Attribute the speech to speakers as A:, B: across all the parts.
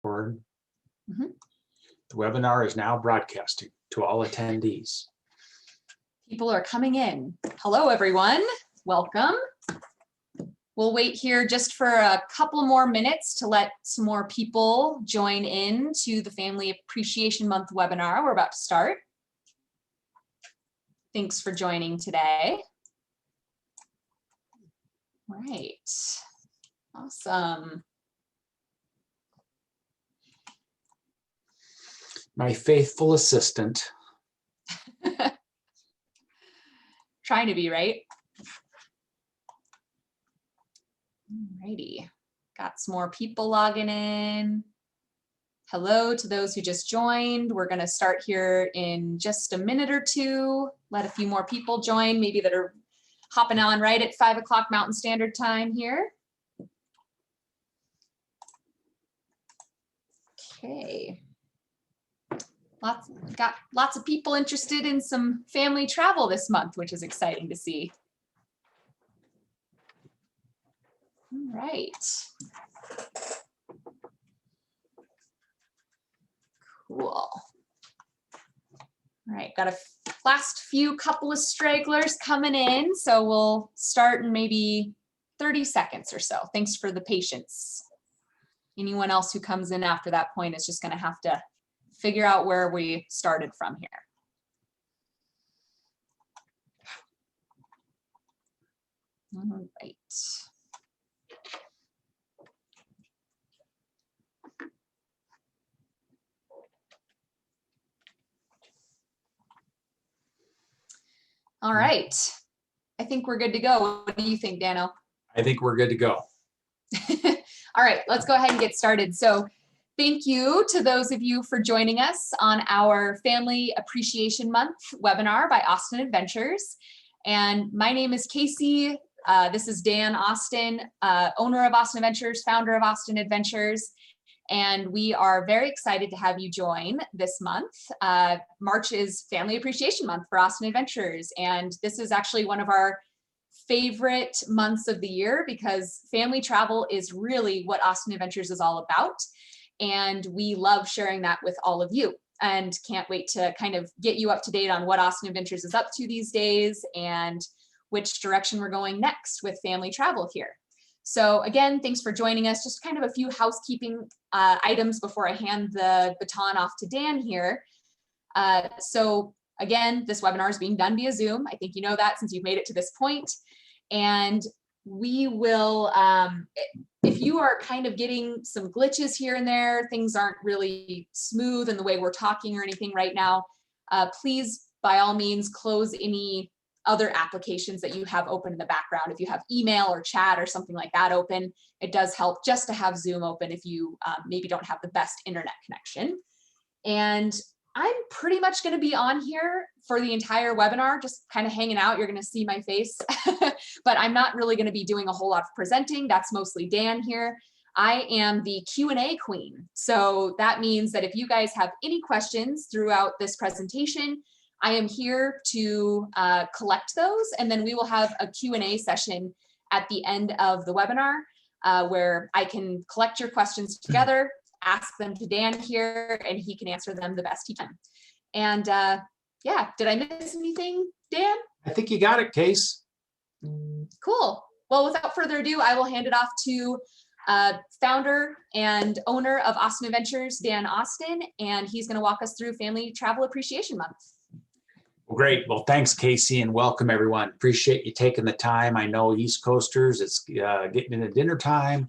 A: Board.
B: Mhm.
A: The webinar is now broadcasting to all attendees.
B: People are coming in. Hello, everyone. Welcome. We'll wait here just for a couple more minutes to let some more people join in to the Family Appreciation Month webinar we're about to start. Thanks for joining today. All right. Awesome.
A: My faithful assistant.
B: Trying to be, right? Alrighty. Got some more people logging in. Hello to those who just joined. We're going to start here in just a minute or two. Let a few more people join, maybe that are hopping on right at 5 o'clock Mountain Standard Time here. Okay. Got lots of people interested in some family travel this month, which is exciting to see. All right. Cool. All right, got a last few couple of stragglers coming in, so we'll start in maybe 30 seconds or so. Thanks for the patience. Anyone else who comes in after that point is just going to have to figure out where we started from here. All right. All right. I think we're good to go. What do you think, Dano?
A: I think we're good to go.
B: All right, let's go ahead and get started. So thank you to those of you for joining us on our Family Appreciation Month webinar by Austin Adventures. And my name is Casey. This is Dan Austin, owner of Austin Adventures, founder of Austin Adventures. And we are very excited to have you join this month. March is Family Appreciation Month for Austin Adventures. And this is actually one of our favorite months of the year because family travel is really what Austin Adventures is all about. And we love sharing that with all of you and can't wait to kind of get you up to date on what Austin Adventures is up to these days and which direction we're going next with family travel here. So again, thanks for joining us. Just kind of a few housekeeping items before I hand the baton off to Dan here. So again, this webinar is being done via Zoom. I think you know that since you've made it to this point. And we will, if you are kind of getting some glitches here and there, things aren't really smooth in the way we're talking or anything right now, please, by all means, close any other applications that you have open in the background. If you have email or chat or something like that open, it does help just to have Zoom open if you maybe don't have the best internet connection. And I'm pretty much going to be on here for the entire webinar, just kind of hanging out. You're going to see my face, but I'm not really going to be doing a whole lot of presenting. That's mostly Dan here. I am the Q&A queen. So that means that if you guys have any questions throughout this presentation, I am here to collect those, and then we will have a Q&A session at the end of the webinar where I can collect your questions together, ask them to Dan here, and he can answer them the best he can. And yeah, did I miss anything, Dan?
A: I think you got it, Case.
B: Cool. Well, without further ado, I will hand it off to founder and owner of Austin Adventures, Dan Austin, and he's going to walk us through Family Travel Appreciation Month.
A: Well, great. Well, thanks, Casey, and welcome, everyone. Appreciate you taking the time. I know East Coasters, it's getting into dinner time.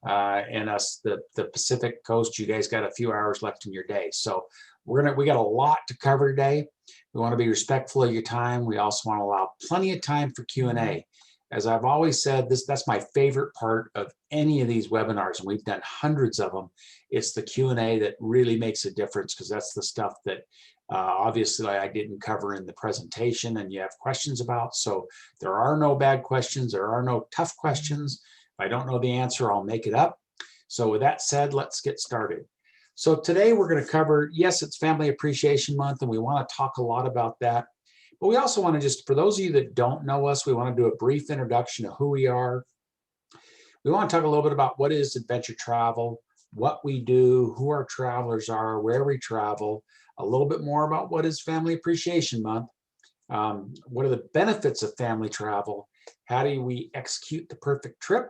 A: And us, the Pacific Coast, you guys got a few hours left in your day. So we got a lot to cover today. We want to be respectful of your time. We also want to allow plenty of time for Q&A. As I've always said, that's my favorite part of any of these webinars, and we've done hundreds of them. It's the Q&A that really makes a difference because that's the stuff that obviously I didn't cover in the presentation and you have questions about. So there are no bad questions. There are no tough questions. If I don't know the answer, I'll make it up. So with that said, let's get started. So today we're going to cover, yes, it's Family Appreciation Month, and we want to talk a lot about that. But we also want to just, for those of you that don't know us, we want to do a brief introduction of who we are. We want to talk a little bit about what is adventure travel, what we do, who our travelers are, where we travel, a little bit more about what is Family Appreciation Month, what are the benefits of family travel, how do we execute the perfect trip,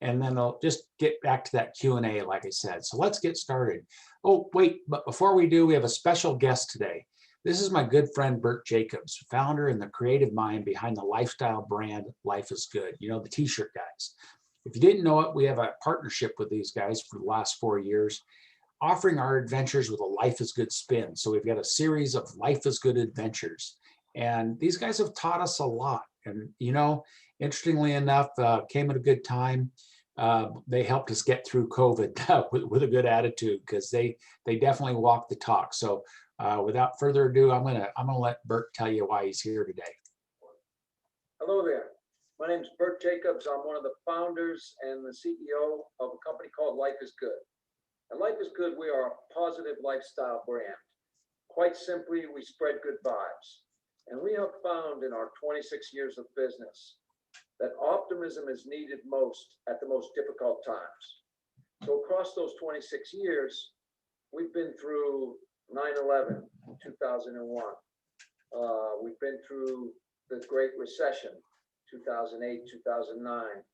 A: and then I'll just get back to that Q&A, like I said. So let's get started. Oh, wait, but before we do, we have a special guest today. This is my good friend, Bert Jacobs, founder and the creative mind behind the lifestyle brand Life is Good. You know, the t-shirt guys. If you didn't know it, we have a partnership with these guys for the last 4 years, offering our adventures with a Life is Good spin. So we've got a series of Life is Good adventures. And these guys have taught us a lot. And, you know, interestingly enough, came at a good time. They helped us get through COVID with a good attitude, because they definitely walk the talk. So without further ado, I'm gonna let Bert tell you why he's here today.
C: Hello there. My name is Bert Jacobs. I'm one of the founders and the CEO of a company called Life is Good. And Life is Good, we are a positive lifestyle brand. Quite simply, we spread good vibes. And we have found in our 26 years of business that optimism is needed most at the most difficult times. So across those 26 years, we've been through 9/11 in 2001. We've been through the Great Recession, 2008, 2009.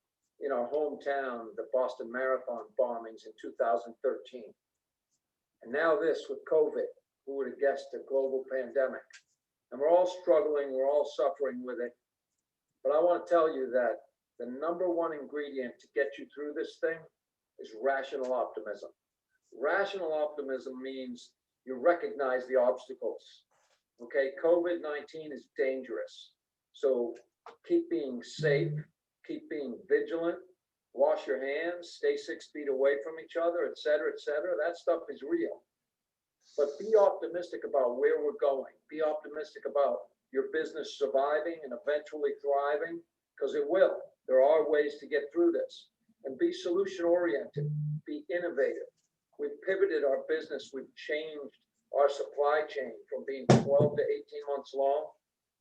C: In our hometown, the Boston Marathon bombings in 2013. And now this with COVID. Who would have guessed a global pandemic? And we're all struggling, we're all suffering with it. But I want to tell you that the number one ingredient to get you through this thing is rational optimism. Rational optimism means you recognize the obstacles. Okay, COVID-19 is dangerous. So keep being safe, keep being vigilant, wash your hands, stay 6 feet away from each other, et cetera, et cetera. That stuff is real. But be optimistic about where we're going. Be optimistic about your business surviving and eventually thriving, because it will. There are ways to get through this. And be solution oriented, be innovative. We've pivoted our business. We've changed our supply chain from being 12 to 18 months long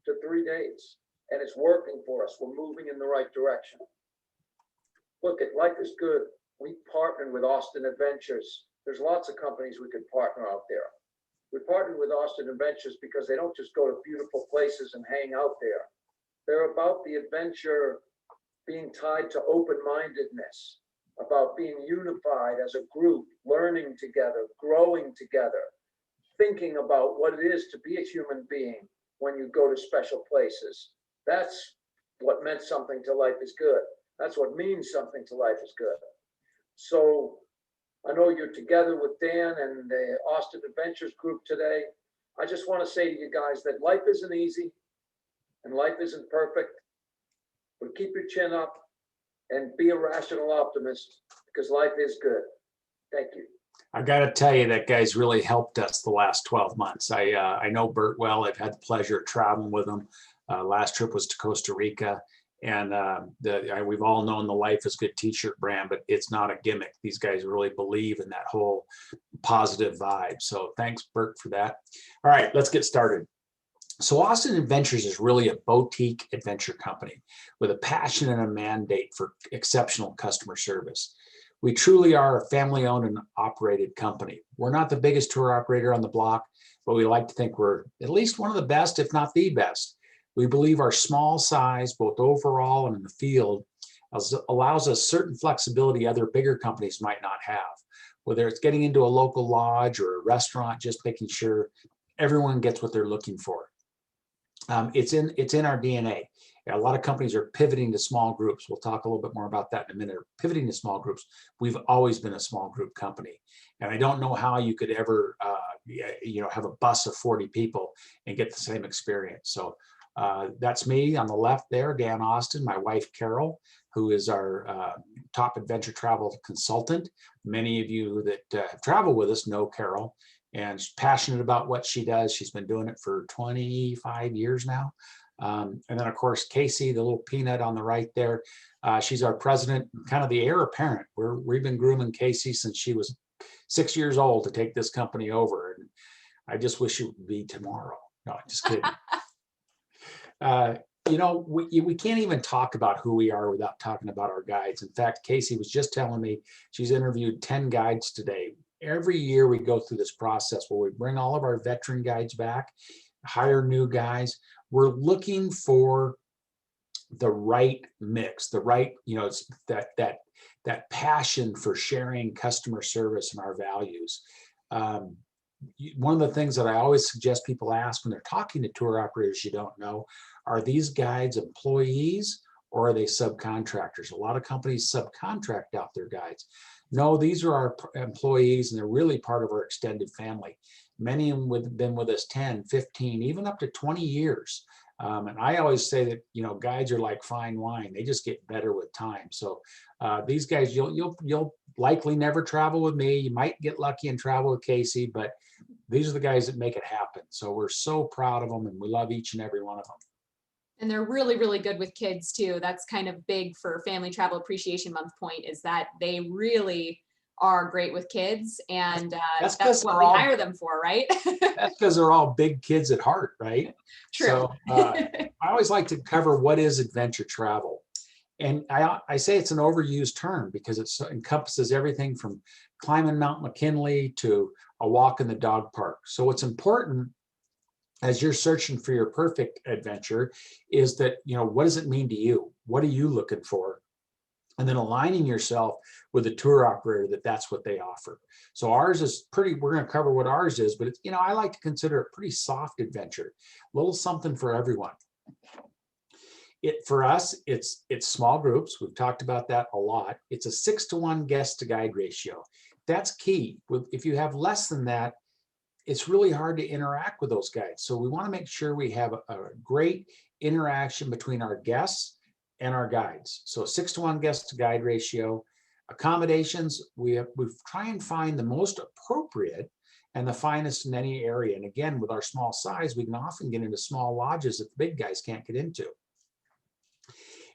C: to 3 days. And it's working for us. We're moving in the right direction. Look, at Life is Good, we partnered with Austin Adventures. There's lots of companies we could partner out there. We partnered with Austin Adventures because they don't just go to beautiful places and hang out there. They're about the adventure being tied to open-mindedness, about being unified as a group, learning together, growing together, thinking about what it is to be a human being when you go to special places. That's what meant something to Life is Good. That's what means something to Life is Good. So I know you're together with Dan and the Austin Adventures group today. I just want to say to you guys that life isn't easy and life isn't perfect, but keep your chin up and be a rational optimist, because life is good. Thank you.
A: I got to tell you, that guy's really helped us the last 12 months. I know Bert well. I've had the pleasure of traveling with him. Last trip was to Costa Rica. And we've all known the Life is Good t-shirt brand, but it's not a gimmick. These guys really believe in that whole positive vibe. So thanks, Bert, for that. All right, let's get started. So Austin Adventures is really a boutique adventure company with a passion and a mandate for exceptional customer service. We truly are a family-owned and operated company. We're not the biggest tour operator on the block, but we like to think we're at least one of the best, if not the best. We believe our small size, both overall and in the field, allows us certain flexibility other bigger companies might not have. Whether it's getting into a local lodge or a restaurant, just making sure everyone gets what they're looking for. It's in our DNA. A lot of companies are pivoting to small groups. We'll talk a little bit more about that in a minute. Pivoting to small groups. We've always been a small group company, and I don't know how you could ever, have a bus of 40 people and get the same experience. So. That's me on the left there, Dan Austin, my wife, Carol, who is our top adventure travel consultant. Many of you that have traveled with us know Carol, and she's passionate about what she does. She's been doing it for 25 years now. And then, of course, Casey, the little peanut on the right there, she's our president, kind of the heir apparent. We've been grooming Casey since she was 6 years old to take this company over. And I just wish it would be tomorrow. No, just kidding. we can't even talk about who we are without talking about our guides. In fact, Casey was just telling me she's interviewed 10 guides today. Every year we go through this process where we bring all of our veteran guides back, hire new guys. We're looking for the right mix, the right, it's that passion for sharing customer service and our values. One of the things that I always suggest people ask when they're talking to tour operators you don't know, are these guides employees or are they subcontractors? A lot of companies subcontract out their guides. No, these are our employees and they're really part of our extended family. Many of them have been with us 10, 15, even up to 20 years. And I always say that, guides are like fine wine. They just get better with time. So these guys, you'll likely never travel with me. You might get lucky and travel with Casey, but these are the guys that make it happen. So we're so proud of them and we love each and every one of them.
B: And they're really, really good with kids too. That's kind of big for Family Travel Appreciation Month point, is that they really are great with kids, and that's what we hire them for, right?
A: That's because they're all big kids at heart, right?
B: True.
A: So I always like to cover what is adventure travel. And I say it's an overused term because it encompasses everything from climbing Mount McKinley to a walk in the dog park. So what's important as you're searching for your perfect adventure is that, what does it mean to you? What are you looking for? And then aligning yourself with the tour operator that's what they offer. So ours is we're going to cover what ours is, but it's, I like to consider it pretty soft adventure, a little something for everyone. For us, it's small groups. We've talked about that a lot. It's a 6-to-1 guest to guide ratio. That's key. If you have less than that, it's really hard to interact with those guides. So we want to make sure we have a great interaction between our guests and our guides. So 6-to-1 guest to guide ratio. Accommodations, we try and find the most appropriate and the finest in any area. And again, with our small size, we can often get into small lodges that the big guys can't get into.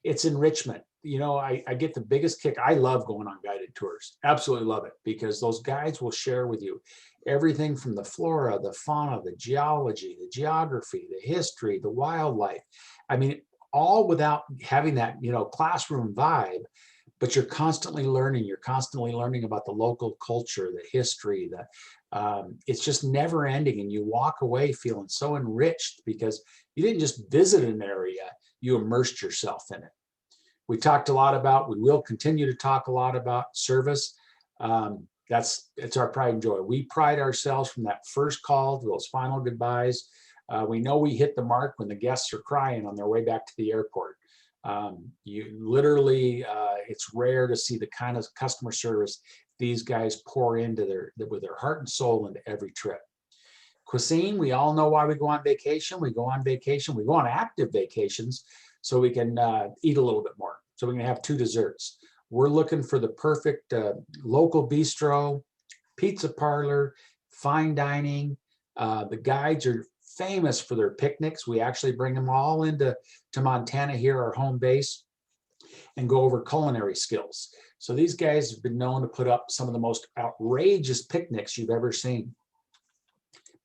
A: It's enrichment. I get the biggest kick. I love going on guided tours. Absolutely love it, because those guides will share with you everything from the flora, the fauna, the geology, the geography, the history, the wildlife. I mean, all without having that, classroom vibe, but you're constantly learning. You're constantly learning about the local culture, the history, it's just never ending. And you walk away feeling so enriched because you didn't just visit an area, you immersed yourself in it. We will continue to talk a lot about service. It's our pride and joy. We pride ourselves from that first call to those final goodbyes. We know we hit the mark when the guests are crying on their way back to the airport. It's rare to see the kind of customer service these guys pour into with their heart and soul into every trip. Cuisine, we all know why we go on vacation. We go on active vacations so we can eat a little bit more. So we can have 2 desserts. We're looking for the perfect local bistro, pizza parlor, fine dining. The guides are famous for their picnics. We actually bring them all into Montana here, our home base, and go over culinary skills. So these guys have been known to put up some of the most outrageous picnics you've ever seen.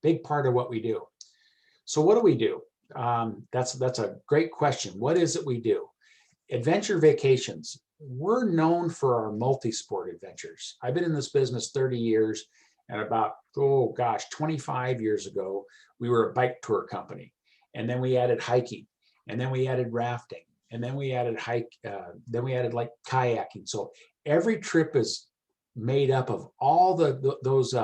A: Big part of what we do. So what do we do? That's a great question. What is it we do? Adventure vacations. We're known for our multi-sport adventures. I've been in this business 30 years, and about, 25 years ago, we were a bike tour company. And then we added hiking, and then we added rafting, and then we added like kayaking. So every trip is made up of all those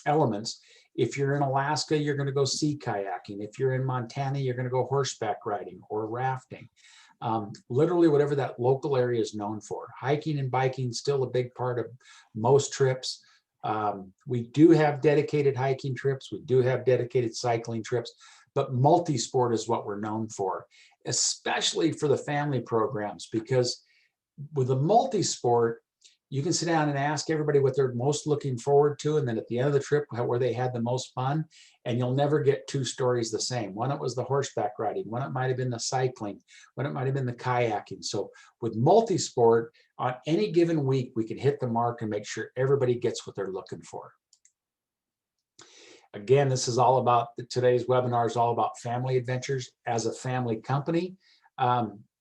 A: elements. If you're in Alaska, you're going to go sea kayaking. If you're in Montana, you're going to go horseback riding or rafting. Literally whatever that local area is known for. Hiking and biking still a big part of most trips. We do have dedicated hiking trips. We do have dedicated cycling trips, but multi-sport is what we're known for, especially for the family programs, because with the multi-sport, you can sit down and ask everybody what they're most looking forward to, and then at the end of the trip, where they had the most fun, and you'll never get 2 stories the same. One, it was the horseback riding. One, it might have been the cycling. One, it might have been the kayaking. So with multi-sport, on any given week, we can hit the mark and make sure everybody gets what they're looking for. Again, this is all about, today's webinar is all about family adventures. As a family company,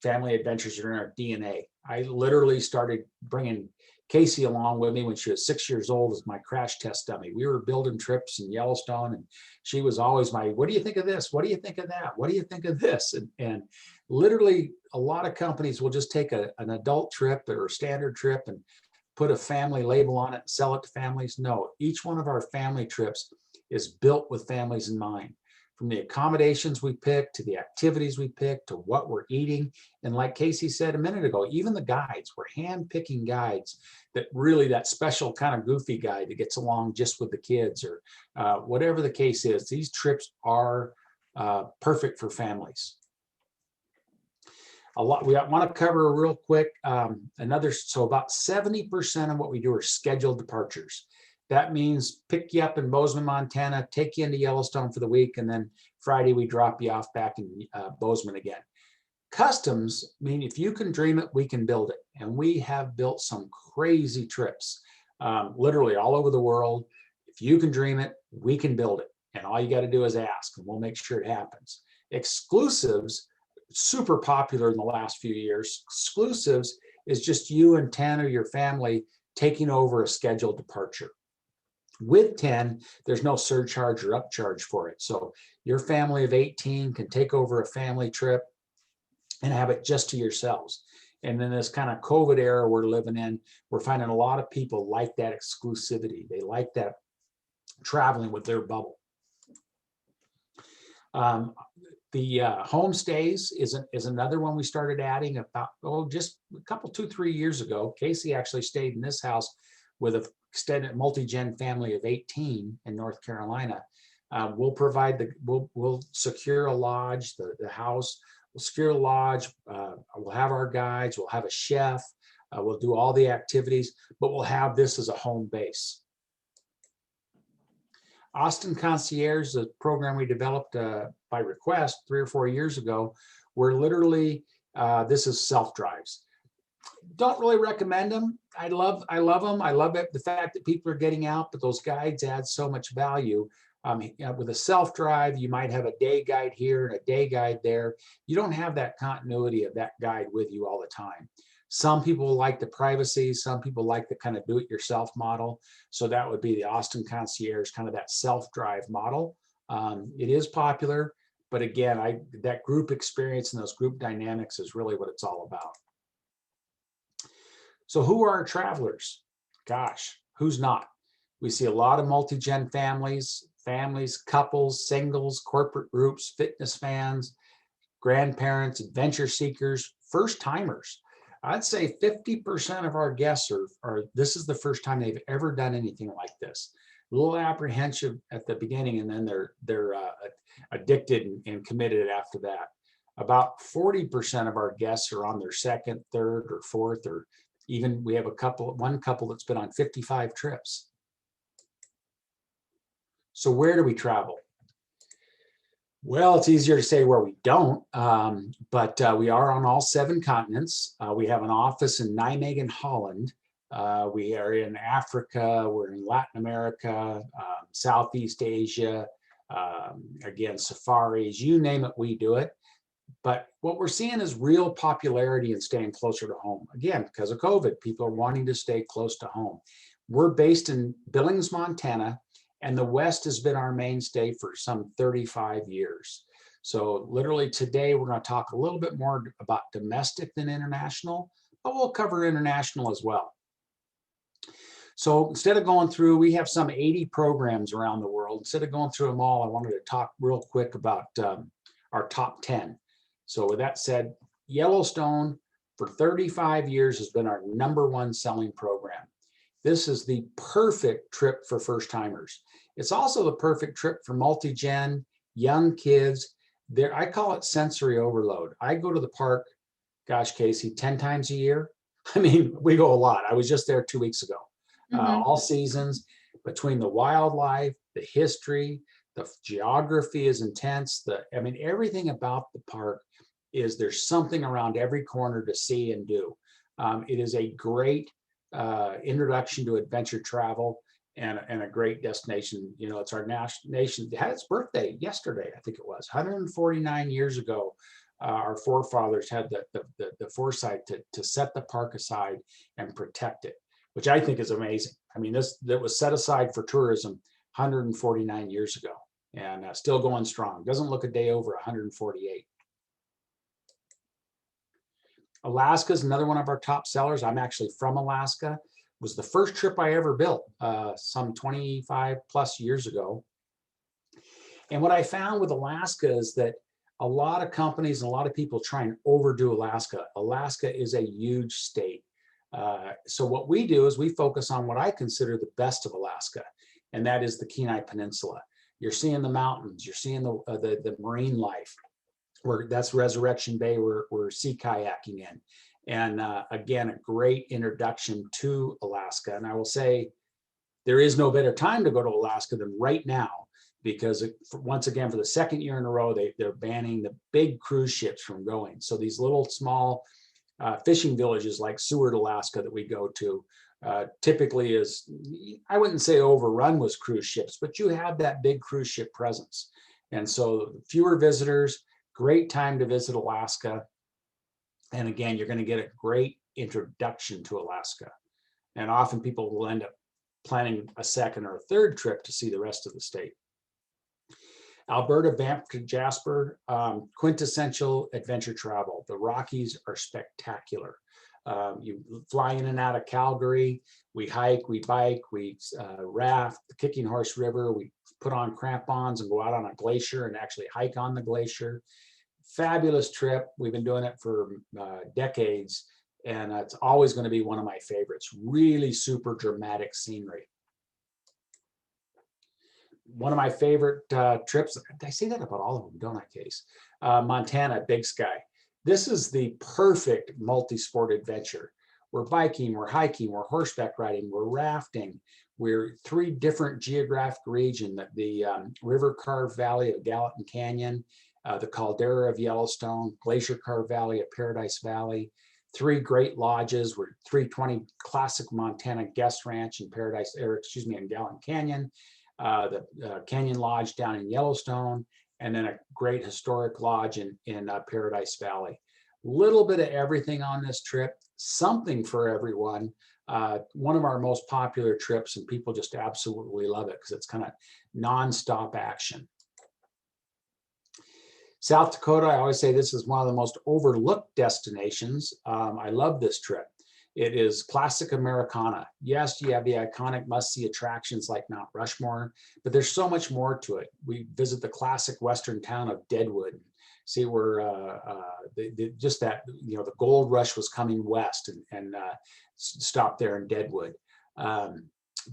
A: Family adventures are in our DNA. I literally started bringing Casey along with me when she was 6 years old as my crash test dummy. We were building trips in Yellowstone, and she was always my, what do you think of this? What do you think of that? What do you think of this? And literally a lot of companies will just take an adult trip or a standard trip and put a family label on it and sell it to families. No, each one of our family trips is built with families in mind. From the accommodations we pick, to the activities we pick, to what we're eating. And like Casey said a minute ago, even the guides, we're hand picking guides that really, that special kind of goofy guide that gets along just with the kids, or whatever the case is. These trips are perfect for families. A lot we want to cover real quick. So about 70% of what we do are scheduled departures. That means pick you up in Bozeman, Montana, take you into Yellowstone for the week, and then Friday we drop you off back in Bozeman again. Customs mean if you can dream it, we can build it. And we have built some crazy trips, literally all over the world. If you can dream it, we can build it. And all you got to do is ask, and we'll make sure it happens. Exclusives, super popular in the last few years. Exclusives is just you and 10 or your family taking over a scheduled departure. With 10, there's no surcharge or upcharge for it. So your family of 18 can take over a family trip and have it just to yourselves. And in this kind of COVID era we're living in, we're finding a lot of people like that exclusivity. They like that traveling with their bubble. The homestays is another one we started adding about, just a couple, 2-3 years ago. Casey actually stayed in this house with an extended multi-gen family of 18 in North Carolina. We'll provide we'll secure a lodge, the house, we'll secure a lodge, we'll have our guides, we'll have a chef, we'll do all the activities, but we'll have this as a home base. Austin Concierges, the program we developed by request 3 or 4 years ago, where literally this is self-drives. Don't really recommend them. I love them. I love it, the fact that people are getting out, but those guides add so much value. With a self-drive, you might have a day guide here and a day guide there. You don't have that continuity of that guide with you all the time. Some people like the privacy. Some people like the kind of do-it-yourself model. So that would be the Austin Concierge, kind of that self-drive model. It is popular, but again, that group experience and those group dynamics is really what it's all about. So who are our travelers? Gosh, who's not? We see a lot of multi-gen families, couples, singles, corporate groups, fitness fans, grandparents, adventure seekers, first timers. I'd say 50% of our guests are this is the first time they've ever done anything like this. A little apprehensive at the beginning, and then they're addicted and committed after that. About 40% of our guests are on their second, third, or fourth, or even we have one couple that's been on 55 trips. So where do we travel? Well, it's easier to say where we don't, but we are on all 7 continents. We have an office in Nijmegen, Holland. We are in Africa, we're in Latin America, Southeast Asia, again, safaris, you name it, we do it. But what we're seeing is real popularity in staying closer to home. Again, because of COVID, people are wanting to stay close to home. We're based in Billings, Montana, and the West has been our mainstay for some 35 years. So literally today, we're going to talk a little bit more about domestic than international, but we'll cover international as well. So instead of going through, we have some 80 programs around the world. Instead of going through them all, I wanted to talk real quick about our top 10. So with that said, Yellowstone for 35 years has been our #1 selling program. This is the perfect trip for first timers. It's also the perfect trip for multi-gen, young kids. I call it sensory overload. I go to the park, gosh, Casey, 10 times a year. I mean, we go a lot. I was just there 2 weeks ago. All seasons, between the wildlife, the history, the geography is intense. I mean, everything about the park there's something around every corner to see and do. It is a great introduction to adventure travel and a great destination. You know, it's our nation. It had its birthday yesterday, I think it was 149 years ago. our forefathers had the foresight to set the park aside and protect it, which I think is amazing. I mean, that was set aside for tourism 149 years ago, and still going strong. Doesn't look a day over 148. Alaska is another one of our top sellers. I'm actually from Alaska. It was the first trip I ever built some 25 plus years ago. And what I found with Alaska is that a lot of companies and a lot of people try and overdo Alaska. Alaska is a huge state. So what we do is we focus on what I consider the best of Alaska, and that is the Kenai Peninsula. You're seeing the mountains, you're seeing the marine life. That's Resurrection Bay, we're sea kayaking in. And again, a great introduction to Alaska. And I will say, there is no better time to go to Alaska than right now, because once again, for the second year in a row, they're banning the big cruise ships from going. So these little small fishing villages like Seward, Alaska, that we go to, typically is, I wouldn't say overrun with cruise ships, but you have that big cruise ship presence. And so fewer visitors, great time to visit Alaska. And again, you're going to get a great introduction to Alaska. And often people will end up planning a second or a third trip to see the rest of the state. Alberta, Banff to Jasper, quintessential adventure travel. The Rockies are spectacular. You fly in and out of Calgary, we hike, we bike, we raft the Kicking Horse River, we put on crampons and go out on a glacier and actually hike on the glacier. Fabulous trip. We've been doing it for decades, and it's always going to be one of my favorites. Really super dramatic scenery. One of my favorite trips, I say that about all of them, don't I, Case? Montana, Big Sky. This is the perfect multi-sport adventure. We're biking, we're hiking, we're horseback riding, we're rafting. We're 3 different geographic regions, the River Carved Valley of Gallatin Canyon, the Caldera of Yellowstone, Glacier Carved Valley of Paradise Valley, 3 great lodges. We're 320 classic Montana guest ranch in in Gallatin Canyon, the Canyon Lodge down in Yellowstone, and then a great historic lodge in Paradise Valley. Little bit of everything on this trip, something for everyone. One of our most popular trips, and people just absolutely love it because it's kind of nonstop action. South Dakota, I always say this is one of the most overlooked destinations. I love this trip. It is classic Americana. Yes, you have the iconic must-see attractions like Mount Rushmore, but there's so much more to it. We visit the classic western town of Deadwood, see where just that, the gold rush was coming west, and stopped there in Deadwood.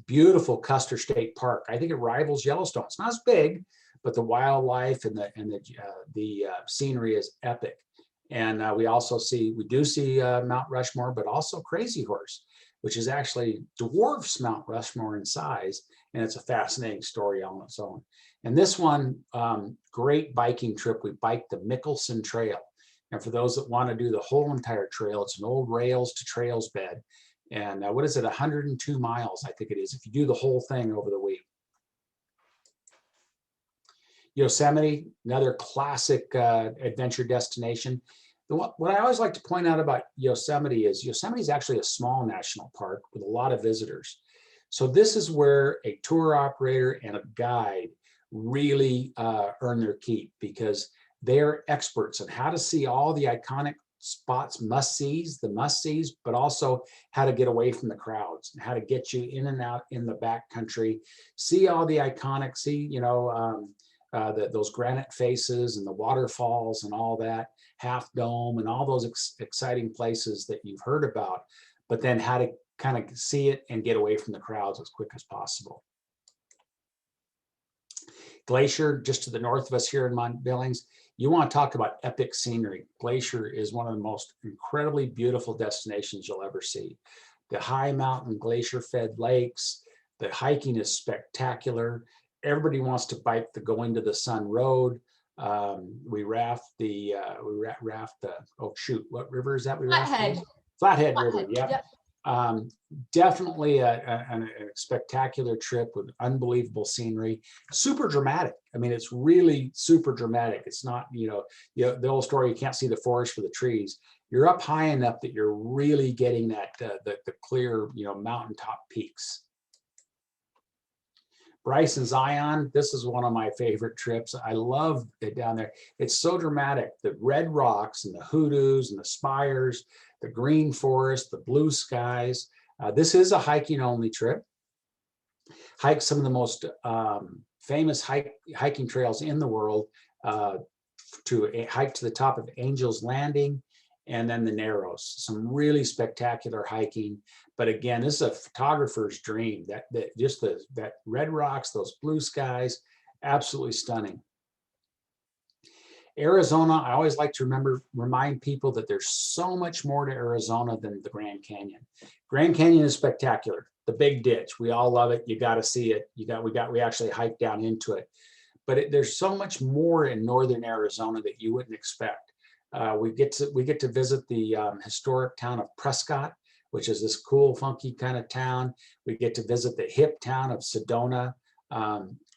A: Beautiful Custer State Park. I think it rivals Yellowstone. It's not as big, but the wildlife and the scenery is epic. And we do see Mount Rushmore, but also Crazy Horse, which is actually dwarfs Mount Rushmore in size, and it's a fascinating story on its own. And this one, great biking trip. We biked the Mickelson Trail, and for those that want to do the whole entire trail, it's an old rails to trails bed. And what is it? 102 miles, I think it is, if you do the whole thing over the week. Yosemite, another classic adventure destination. What I always like to point out about Yosemite is actually a small national park with a lot of visitors. So this is where a tour operator and a guide really earn their keep, because they're experts on how to see all the iconic spots, must-sees, but also how to get away from the crowds and how to get you in and out in the back country, see all the iconic, those granite faces and the waterfalls and all that, Half Dome and all those exciting places that you've heard about, but then how to kind of see it and get away from the crowds as quick as possible. Glacier, just to the north of us here in Mount Billings. You want to talk about epic scenery. Glacier is one of the most incredibly beautiful destinations you'll ever see. The high mountain glacier-fed lakes, the hiking is spectacular. Everybody wants to bike the Going to the Sun Road. We raft what river is that we raft?
B: Flathead.
A: Flathead River, yep. Definitely a spectacular trip with unbelievable scenery, super dramatic. I mean, it's really super dramatic. It's not, the old story, you can't see the forest for the trees. You're up high enough that you're really getting that the clear, mountaintop peaks. Bryce and Zion, this is one of my favorite trips. I love it down there. It's so dramatic. The red rocks and the hoodoos and the spires, the green forest, the blue skies. This is a hiking only trip. Hike some of the most famous hiking trails in the world, to hike to the top of Angel's Landing and then the Narrows. Some really spectacular hiking. But again, this is a photographer's dream. That red rocks, those blue skies, absolutely stunning. Arizona, I always like to remind people that there's so much more to Arizona than the Grand Canyon. Grand Canyon is spectacular. The big ditch, we all love it. You got to see it. We actually hiked down into it. But there's so much more in northern Arizona that you wouldn't expect. We get to visit the historic town of Prescott, which is this cool, funky kind of town. We get to visit the hip town of Sedona.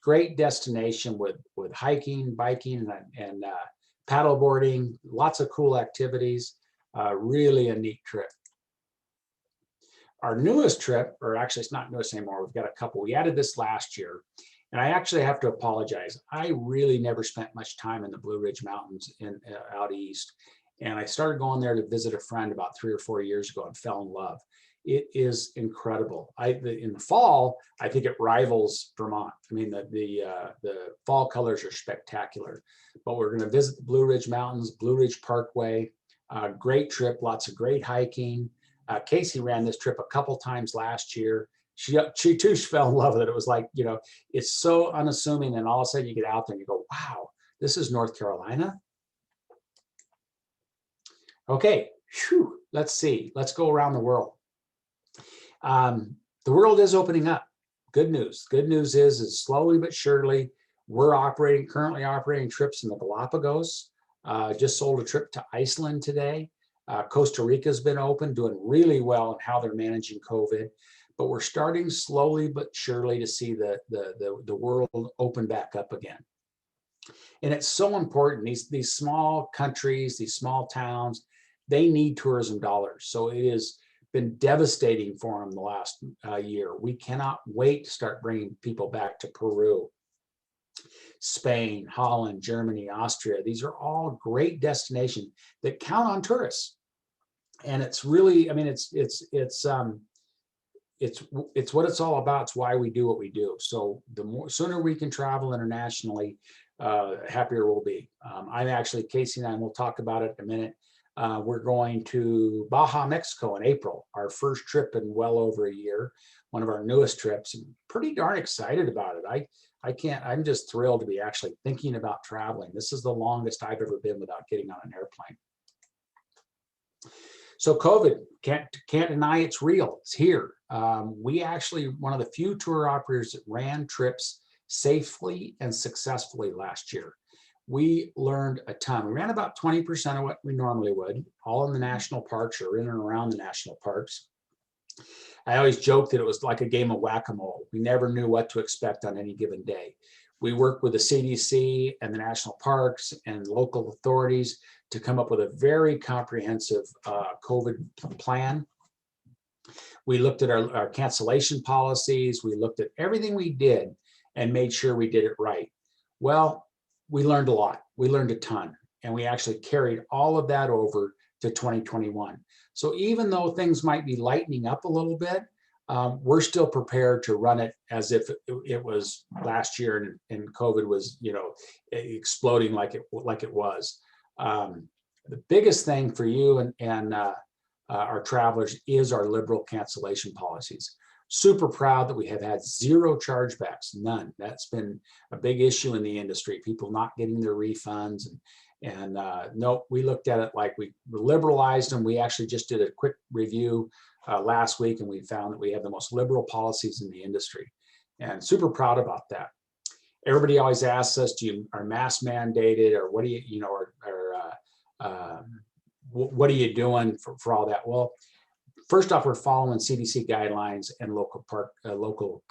A: Great destination with hiking, biking, and paddleboarding. Lots of cool activities. Really a neat trip. Our newest trip, or actually it's not newest anymore, we've got a couple. We added this last year. And I actually have to apologize. I really never spent much time in the Blue Ridge Mountains out east. And I started going there to visit a friend about 3 or 4 years ago and fell in love. It is incredible. In the fall, I think it rivals Vermont. I mean, the fall colors are spectacular. But we're going to visit the Blue Ridge Mountains, Blue Ridge Parkway. Great trip, lots of great hiking. Casey ran this trip a couple times last year. She too fell in love with it. It was like, it's so unassuming, and all of a sudden you get out there and you go, wow, this is North Carolina. Okay, let's see. Let's go around the world. The world is opening up. Good news. Good news is slowly but surely, we're currently operating trips in the Galapagos. Just sold a trip to Iceland today. Costa Rica's been open, doing really well in how they're managing COVID. But we're starting slowly but surely to see the world open back up again. And it's so important. These small countries, these small towns, they need tourism dollars. So it has been devastating for them the last year. We cannot wait to start bringing people back to Peru, Spain, Holland, Germany, Austria. These are all great destinations that count on tourists. And it's really, I mean, it's what it's all about. It's why we do what we do. So the sooner we can travel internationally, happier we'll be. I'm actually, Casey and I, will talk about it in a minute. We're going to Baja, Mexico in April, our first trip in well over a year, one of our newest trips. I'm pretty darn excited about it. I'm just thrilled to be actually thinking about traveling. This is the longest I've ever been without getting on an airplane. So COVID, can't deny it's real. It's here. We actually, one of the few tour operators that ran trips safely and successfully last year. We learned a ton. We ran about 20% of what we normally would, all in the national parks or in and around the national parks. I always joke that it was like a game of whack-a-mole. We never knew what to expect on any given day. We worked with the CDC and the national parks and local authorities to come up with a very comprehensive COVID plan. We looked at our cancellation policies. We looked at everything we did and made sure we did it right. Well, we learned a lot. We learned a ton. And we actually carried all of that over to 2021. So even though things might be lightening up a little bit, we're still prepared to run it as if it was last year and COVID was, exploding like it was. The biggest thing for you and our travelers is our liberal cancellation policies. Super proud that we have had 0 chargebacks, none. That's been a big issue in the industry, people not getting their refunds. And no, we looked at it like we liberalized them. We actually just did a quick review last week, and we found that we have the most liberal policies in the industry, and super proud about that. Everybody always asks us, are masks mandated, or what do what are you doing for all that? Well, first off, we're following CDC guidelines and local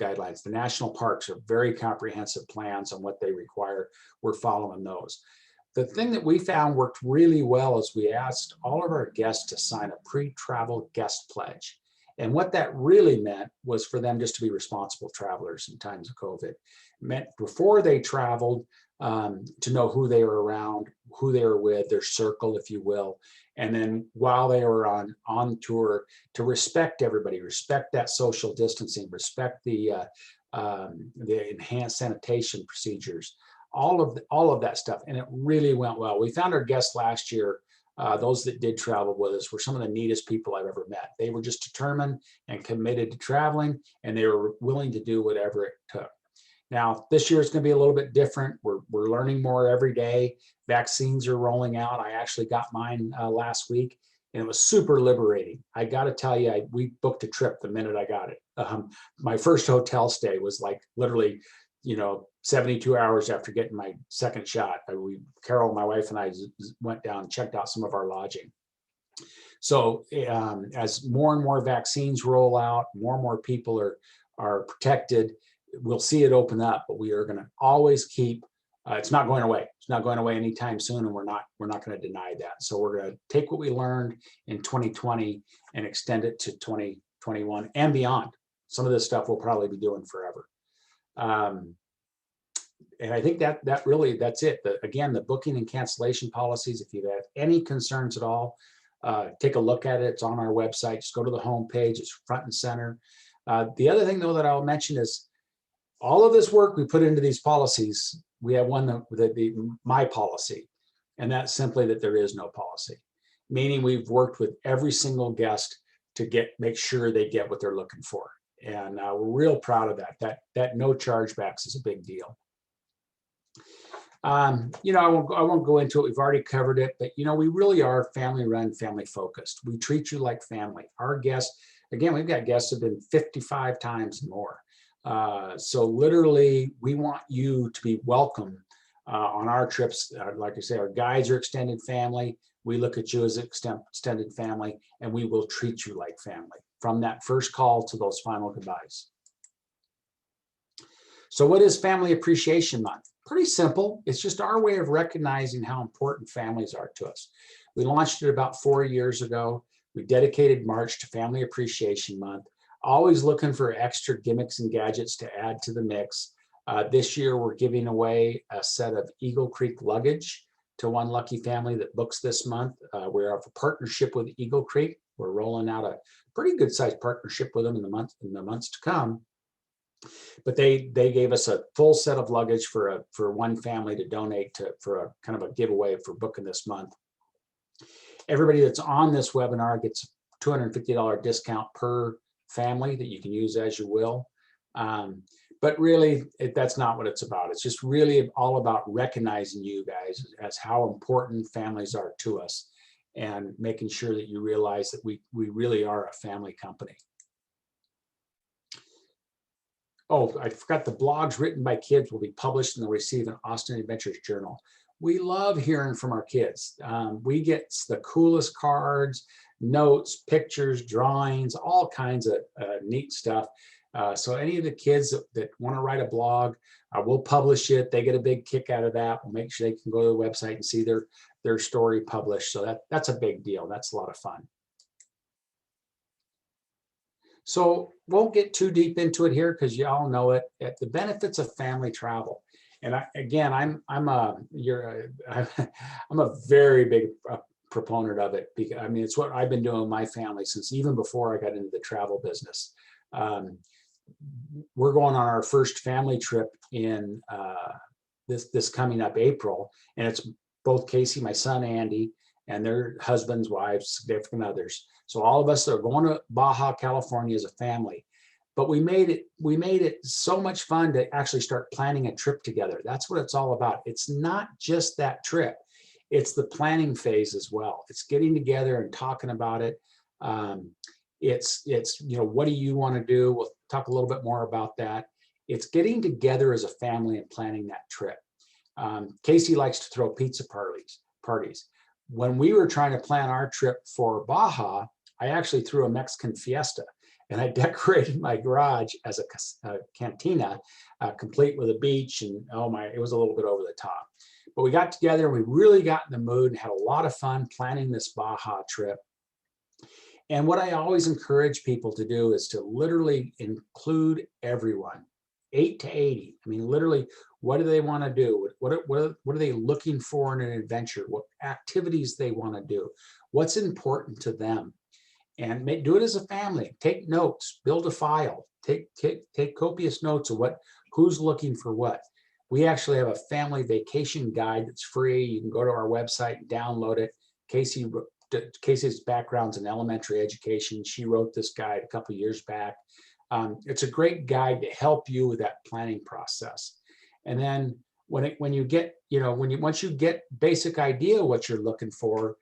A: guidelines. The national parks are very comprehensive plans on what they require. We're following those. The thing that we found worked really well is we asked all of our guests to sign a pre-travel guest pledge. And what that really meant was for them just to be responsible travelers in times of COVID. It meant before they traveled to know who they were around, who they were with, their circle, if you will. And then while they were on tour, to respect everybody, respect that social distancing, respect the enhanced sanitation procedures, all of that stuff. And it really went well. We found our guests last year, those that did travel with us, were some of the neatest people I've ever met. They were just determined and committed to traveling, and they were willing to do whatever it took. Now, this year is going to be a little bit different. We're learning more every day. Vaccines are rolling out. I actually got mine last week, and it was super liberating. I got to tell you, we booked a trip the minute I got it. My first hotel stay was like literally, 72 hours after getting my second shot. Carol, my wife, and I went down and checked out some of our lodging. So as more and more vaccines roll out, more and more people are protected, we'll see it open up, but we are going to always keep, it's not going away. It's not going away anytime soon, and we're not going to deny that. So we're going to take what we learned in 2020 and extend it to 2021 and beyond. Some of this stuff we'll probably be doing forever. And I think that's it. Again, the booking and cancellation policies, if you have any concerns at all, take a look at it. It's on our website. Just go to the homepage. It's front and center. The other thing, though, that I'll mention is all of this work we put into these policies. We have one, my policy, and that's simply that there is no policy, meaning we've worked with every single guest to make sure they get what they're looking for. And we're real proud of that. That no chargebacks is a big deal. I won't go into it. We've already covered it, but we really are family run, family focused. We treat you like family. Our guests, again, we've got guests who've been 55 times and more. So literally, we want you to be welcome on our trips. Like I say, our guides are extended family. We look at you as extended family, and we will treat you like family from that first call to those final goodbyes. So what is Family Appreciation Month? Pretty simple. It's just our way of recognizing how important families are to us. We launched it about 4 years ago. We dedicated March to Family Appreciation Month, always looking for extra gimmicks and gadgets to add to the mix. This year, we're giving away a set of Eagle Creek luggage to one lucky family that books this month. We have a partnership with Eagle Creek. We're rolling out a pretty good sized partnership with them in the months to come. But they gave us a full set of luggage for one family to donate for a kind of a giveaway for booking this month. Everybody that's on this webinar gets a $250 discount per family that you can use as you will. But really, that's not what it's about. It's just really all about recognizing you guys as how important families are to us and making sure that you realize that we really are a family company. Oh, I forgot, the blogs written by kids will be published and they'll receive an Austin Adventures Journal. We love hearing from our kids. We get the coolest cards, notes, pictures, drawings, all kinds of neat stuff. So any of the kids that want to write a blog, we'll publish it. They get a big kick out of that. We'll make sure they can go to the website and see their story published. So that's a big deal. That's a lot of fun. So won't get too deep into it here because you all know it. The benefits of family travel, and I'm a very big proponent of it because it's what I've been doing with my family since even before I got into the travel business. We're going on our first family trip in this coming up April, and it's both Casey, my son Andy, and their husbands, wives, significant others. So all of us are going to Baja California as a family, but we made it so much fun to actually start planning a trip together. That's what it's all about. It's not just that trip. It's the planning phase as well. It's getting together and talking about it. It's what do you want to do? We'll talk a little bit more about that. It's getting together as a family and planning that trip. Casey likes to throw pizza parties. When we were trying to plan our trip for Baja, I actually threw a Mexican fiesta, and I decorated my garage as a cantina, complete with a beach, and oh my, it was a little bit over the top. But we got together and we really got in the mood and had a lot of fun planning this Baja trip. And what I always encourage people to do is to literally include everyone, 8 to 80. I mean, literally, what do they want to do? What are they looking for in an adventure? What activities they want to do? What's important to them? And do it as a family. Take notes, build a file, take copious notes of who's looking for what. We actually have a family vacation guide that's free. You can go to our website and download it. Casey's background's in elementary education. She wrote this guide a couple of years back. It's a great guide to help you with that planning process. And then once you get basic idea what you're looking for,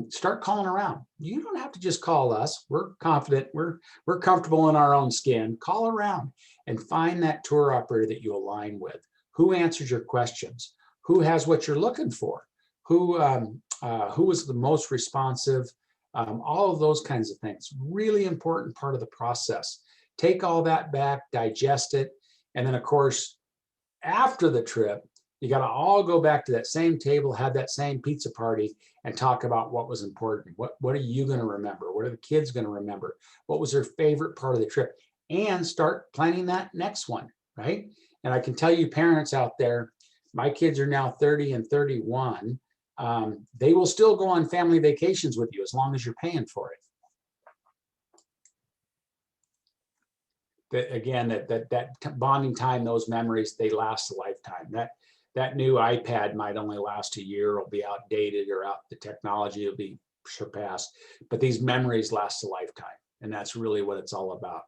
A: start calling around. You don't have to just call us. We're confident. We're comfortable in our own skin. Call around and find that tour operator that you align with. Who answers your questions? Who has what you're looking for? Who was the most responsive? All of those kinds of things. Really important part of the process. Take all that back, digest it, and then of course, after the trip, you got to all go back to that same table, have that same pizza party, and talk about what was important. What are you going to remember? What are the kids going to remember? What was their favorite part of the trip? And start planning that next one, right? And I can tell you, parents out there, my kids are now 30 and 31. They will still go on family vacations with you as long as you're paying for it. That bonding time, those memories, they last a lifetime. That new iPad might only last a year, it'll be outdated or the technology will be surpassed, but these memories last a lifetime. And that's really what it's all about.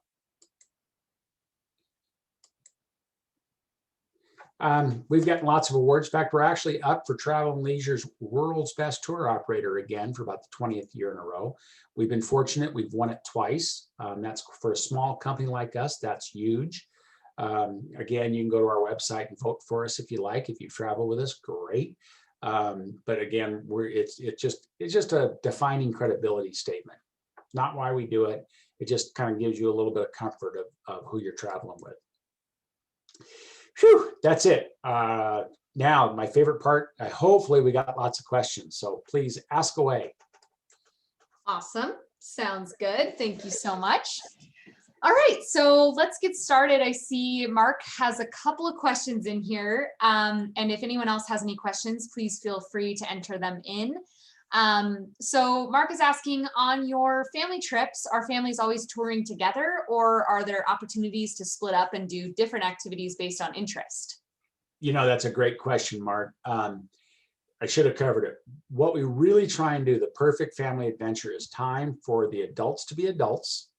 A: We've gotten lots of awards. In fact, we're actually up for Travel and Leisure's World's Best Tour Operator again for about the 20th year in a row. We've been fortunate. We've won it twice. That's for a small company like us. That's huge. Again, you can go to our website and vote for us if you like. If you travel with us, great. But again, it's just a defining credibility statement. Not why we do it. It just kind of gives you a little bit of comfort of who you're traveling with. Whew, that's it. Now, my favorite part, hopefully we got lots of questions, so please ask away.
B: Awesome. Sounds good. Thank you so much. All right, so let's get started. I see Mark has a couple of questions in here. And if anyone else has any questions, please feel free to enter them in. So Mark is asking, on your family trips, are families always touring together, or are there opportunities to split up and do different activities based on interest?
A: You know, that's a great question, Mark. I should have covered it. What we really try and do, the perfect family adventure, is time for the adults to be adults,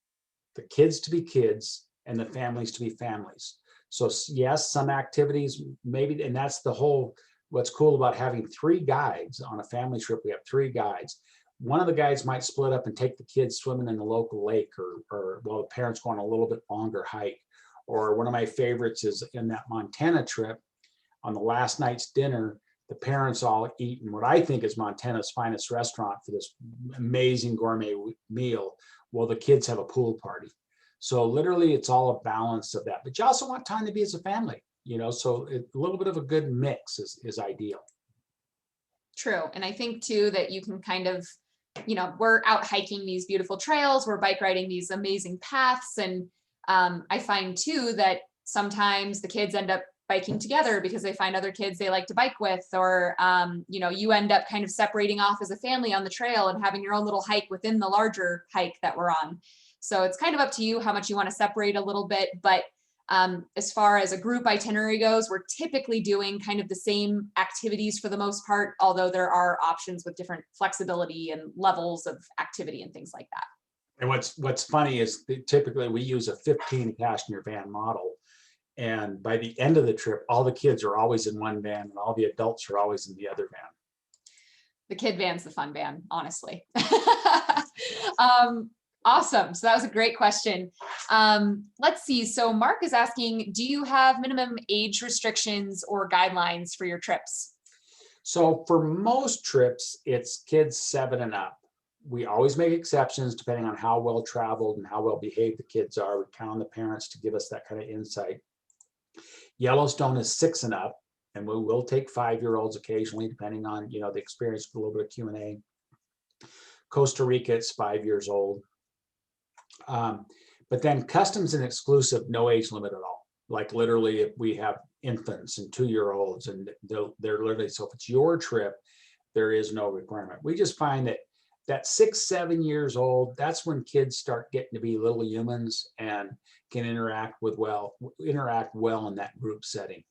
A: the kids to be kids, and the families to be families. So yes, some activities maybe, and that's the whole, what's cool about having 3 guides on a family trip. We have 3 guides. One of the guides might split up and take the kids swimming in the local lake, or well, the parents go on a little bit longer hike. Or one of my favorites is in that Montana trip, on the last night's dinner, the parents all eat in what I think is Montana's finest restaurant for this amazing gourmet meal. Well, the kids have a pool party. So literally it's all a balance of that, but you also want time to be as a family, you know, so a little bit of a good mix is ideal.
B: True. And I think too, that you can kind of, you know, we're out hiking these beautiful trails, we're bike riding these amazing paths. And I find too, that sometimes the kids end up biking together because they find other kids they like to bike with, or, you know, you end up kind of separating off as a family on the trail and having your own little hike within the larger hike that we're on. So it's kind of up to you how much you want to separate a little bit. But as far as a group itinerary goes, we're typically doing kind of the same activities for the most part, although there are options with different flexibility and levels of activity and things like that.
A: And what's funny is that typically we use a 15-passenger van model. And by the end of the trip, all the kids are always in one van and all the adults are always in the other van.
B: The kid van's the fun van, honestly. Awesome. So that was a great question. Let's see. So Mark is asking, do you have minimum age restrictions or guidelines for your trips?
A: So for most trips, it's kids 7 and up. we always make exceptions depending on how well traveled and how well behaved the kids are. We count on the parents to give us that kind of insight. Yellowstone is 6 and up, and we will take 5-year-olds occasionally, depending on, you know, the experience with a little bit of Q&A. Costa Rica, it's 5 years old. But then customs and exclusive, no age limit at all. Like literally, if we have infants and 2-year-olds, and they're literally, so if it's your trip, there is no requirement. We just find that 6, 7 years old, that's when kids start getting to be little humans and can interact well in that group setting.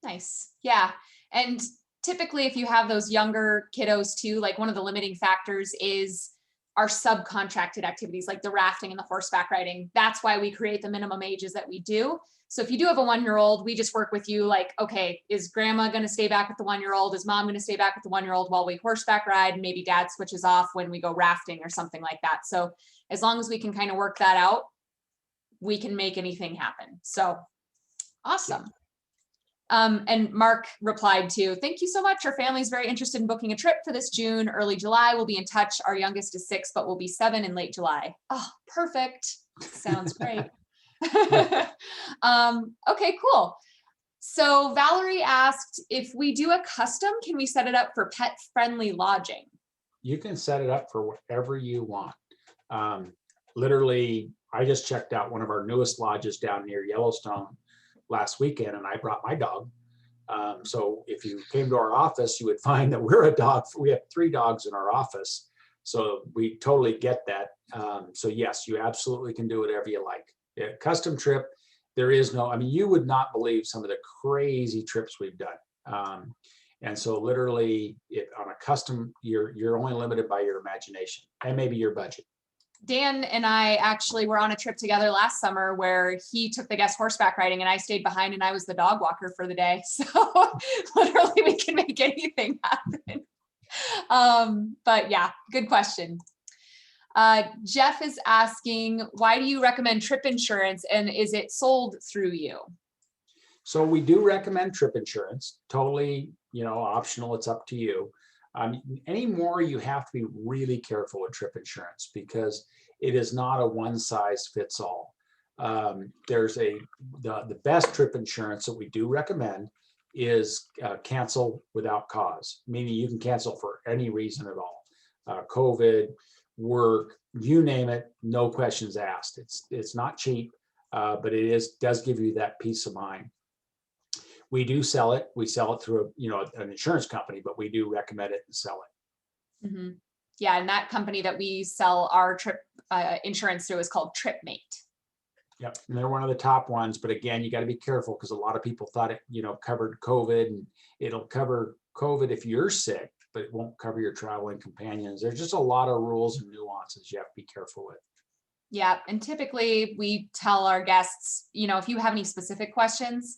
B: Nice. Yeah. And typically if you have those younger kiddos too, like one of the limiting factors is our subcontracted activities like the rafting and the horseback riding. That's why we create the minimum ages that we do. So if you do have a 1-year-old, we just work with you like, okay, is grandma going to stay back with the 1-year-old? Is mom going to stay back with the 1-year-old while we horseback ride? And maybe dad switches off when we go rafting or something like that. So as long as we can kind of work that out, we can make anything happen. So awesome. And Mark replied to, thank you so much. Our family is very interested in booking a trip for this June, early July. We'll be in touch. Our youngest is 6, but we'll be 7 in late July. Oh, perfect. Sounds great. Okay, cool. So Valerie asked, if we do a custom, can we set it up for pet-friendly lodging?
A: You can set it up for whatever you want. Literally, I just checked out one of our newest lodges down near Yellowstone last weekend, and I brought my dog. So if you came to our office, you would find that we're a dog. We have 3 dogs in our office. So we totally get that. So yes, you absolutely can do whatever you like. Yeah, custom trip, there is no, I mean, you would not believe some of the crazy trips we've done. And so literally on a custom, you're only limited by your imagination and maybe your budget.
B: Dan and I actually were on a trip together last summer where he took the guest horseback riding and I stayed behind and I was the dog walker for the day. So literally we can make anything happen. But yeah, good question. Jeff is asking, why do you recommend trip insurance and is it sold through you?
A: So we do recommend trip insurance, totally, you know, optional. It's up to you. Anymore, you have to be really careful with trip insurance because it is not a one size fits all. There's the best trip insurance that we do recommend is cancel without cause, meaning you can cancel for any reason at all. COVID, work, you name it, no questions asked. It's not cheap, but it does give you that peace of mind. We do sell it. We sell it through an insurance company, but we do recommend it and sell it.
B: Mm-hmm. Yeah, and that company that we sell our trip insurance through is called TripMate.
A: Yep, and they're one of the top ones. But again, you got to be careful because a lot of people thought it, covered COVID, and it'll cover COVID if you're sick, but it won't cover your traveling companions. There's just a lot of rules and nuances you have to be careful with. Yeah,
B: and typically we tell our guests, if you have any specific questions,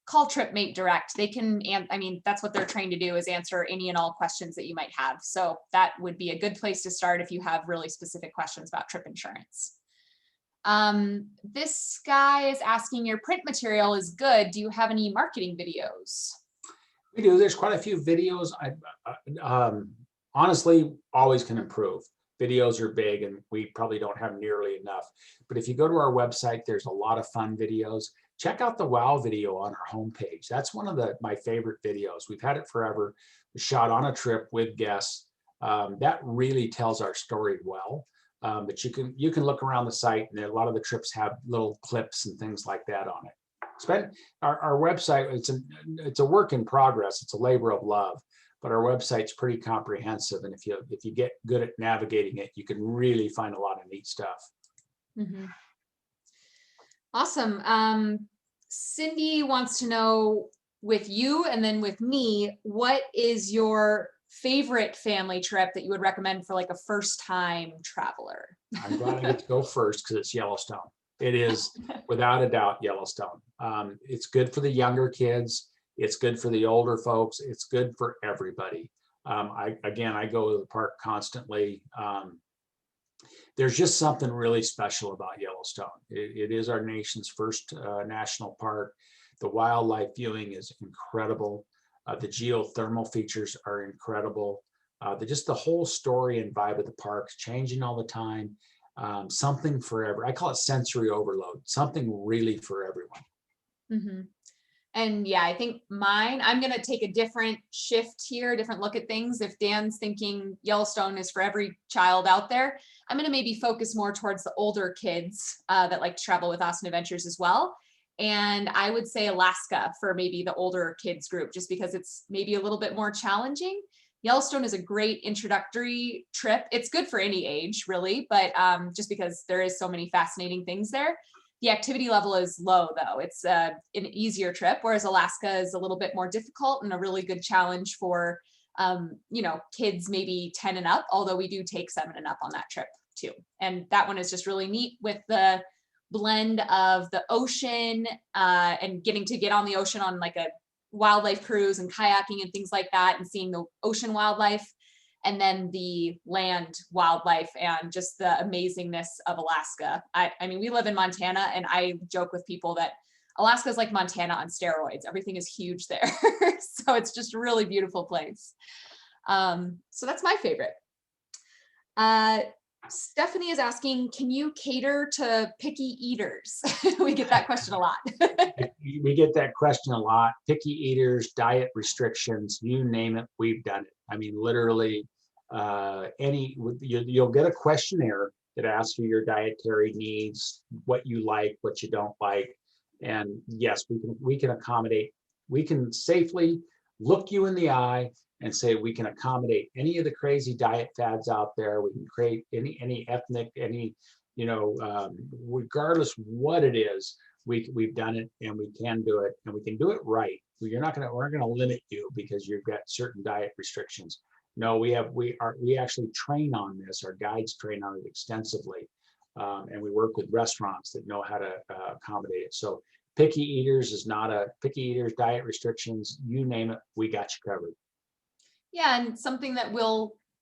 B: call TripMate direct. They can, that's what they're trained to do, is answer any and all questions that you might have. So that would be a good place to start if you have really specific questions about trip insurance. This guy is asking, your print material is good. Do you have any marketing videos?
A: We do. There's quite a few videos. Honestly, always can improve. Videos are big and we probably don't have nearly enough. But if you go to our website, there's a lot of fun videos. Check out the WOW video on our homepage. That's one of my favorite videos. We've had it forever. We shot on a trip with guests. That really tells our story well. But you can look around the site, and a lot of the trips have little clips and things like that on it. Our website, it's a work in progress. It's a labor of love, but our website's pretty comprehensive. And if you get good at navigating it, you can really find a lot of neat stuff.
B: Mm-hmm. Awesome. Cindy wants to know, with you and then with me, what is your favorite family trip that you would recommend for like a first-time traveler?
A: I'm glad I get to go first because it's Yellowstone. It is without a doubt Yellowstone. It's good for the younger kids. It's good for the older folks. It's good for everybody. I go to the park constantly. There's just something really special about Yellowstone. It is our nation's first national park. The wildlife viewing is incredible. The geothermal features are incredible. just the whole story and vibe of the park's changing all the time. Something forever. I call it sensory overload, something really for everyone.
B: Mhm. And yeah, I think I'm going to take a different shift here, a different look at things. If Dan's thinking Yellowstone is for every child out there, I'm going to maybe focus more towards the older kids that like to travel with Austin Adventures as well. And I would say Alaska for maybe the older kids group, just because it's maybe a little bit more challenging. Yellowstone is a great introductory trip. It's good for any age, really, but just because there is so many fascinating things there. The activity level is low, though. It's an easier trip, whereas Alaska is a little bit more difficult and a really good challenge for, kids maybe 10 and up, although we do take 7 and up on that trip too. And that one is just really neat with the blend of the ocean and getting to get on the ocean on like a wildlife cruise and kayaking and things like that, and seeing the ocean wildlife, and then the land wildlife and just the amazingness of Alaska. I mean, we live in Montana, and I joke with people that Alaska is like Montana on steroids. Everything is huge there. So it's just a really beautiful place. So that's my favorite. Stephanie is asking, can you cater to picky eaters? We get that question a lot.
A: We get that question a lot. Picky eaters, diet restrictions, you name it, we've done it. I mean, literally, you'll get a questionnaire that asks you your dietary needs, what you like, what you don't like, and yes, we can accommodate. We can safely look you in the eye and say we can accommodate any of the crazy diet fads out there. We can create any ethnic, regardless what it is. We've done it, and we can do it, and we can do it right. We're not gonna limit you because you've got certain diet restrictions. No, we actually train on this. Our guides train on it extensively, and we work with restaurants that know how to accommodate it. So picky eaters, diet restrictions, you name it, we got you covered.
B: Yeah, and something that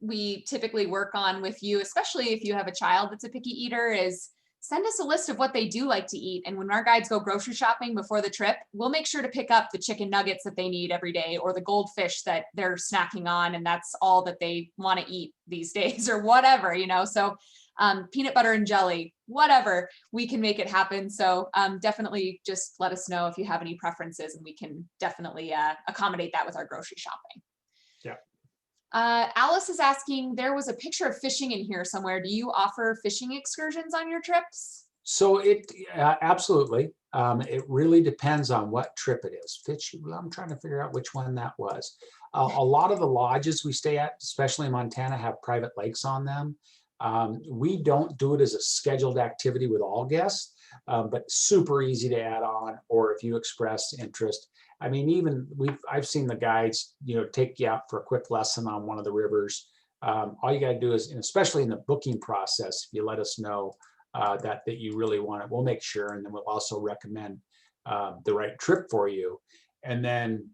B: we typically work on with you, especially if you have a child that's a picky eater, is send us a list of what they do like to eat. And when our guides go grocery shopping before the trip, we'll make sure to pick up the chicken nuggets that they need every day, or the goldfish that they're snacking on, and that's all that they want to eat these days, or whatever, So peanut butter and jelly, whatever, we can make it happen. So definitely just let us know if you have any preferences, and we can definitely accommodate that with our grocery shopping.
A: Yeah.
B: Alice is asking, there was a picture of fishing in here somewhere. Do you offer fishing excursions on your trips?
A: So absolutely. It really depends on what trip it is. I'm trying to figure out which one that was. A lot of the lodges we stay at, especially in Montana, have private lakes on them. We don't do it as a scheduled activity with all guests, but super easy to add on, or if you express interest. I mean, I've seen the guides, take you out for a quick lesson on one of the rivers. All you got to do is, and especially in the booking process, if you let us know that you really want it, we'll make sure, and then we'll also recommend the right trip for you. And then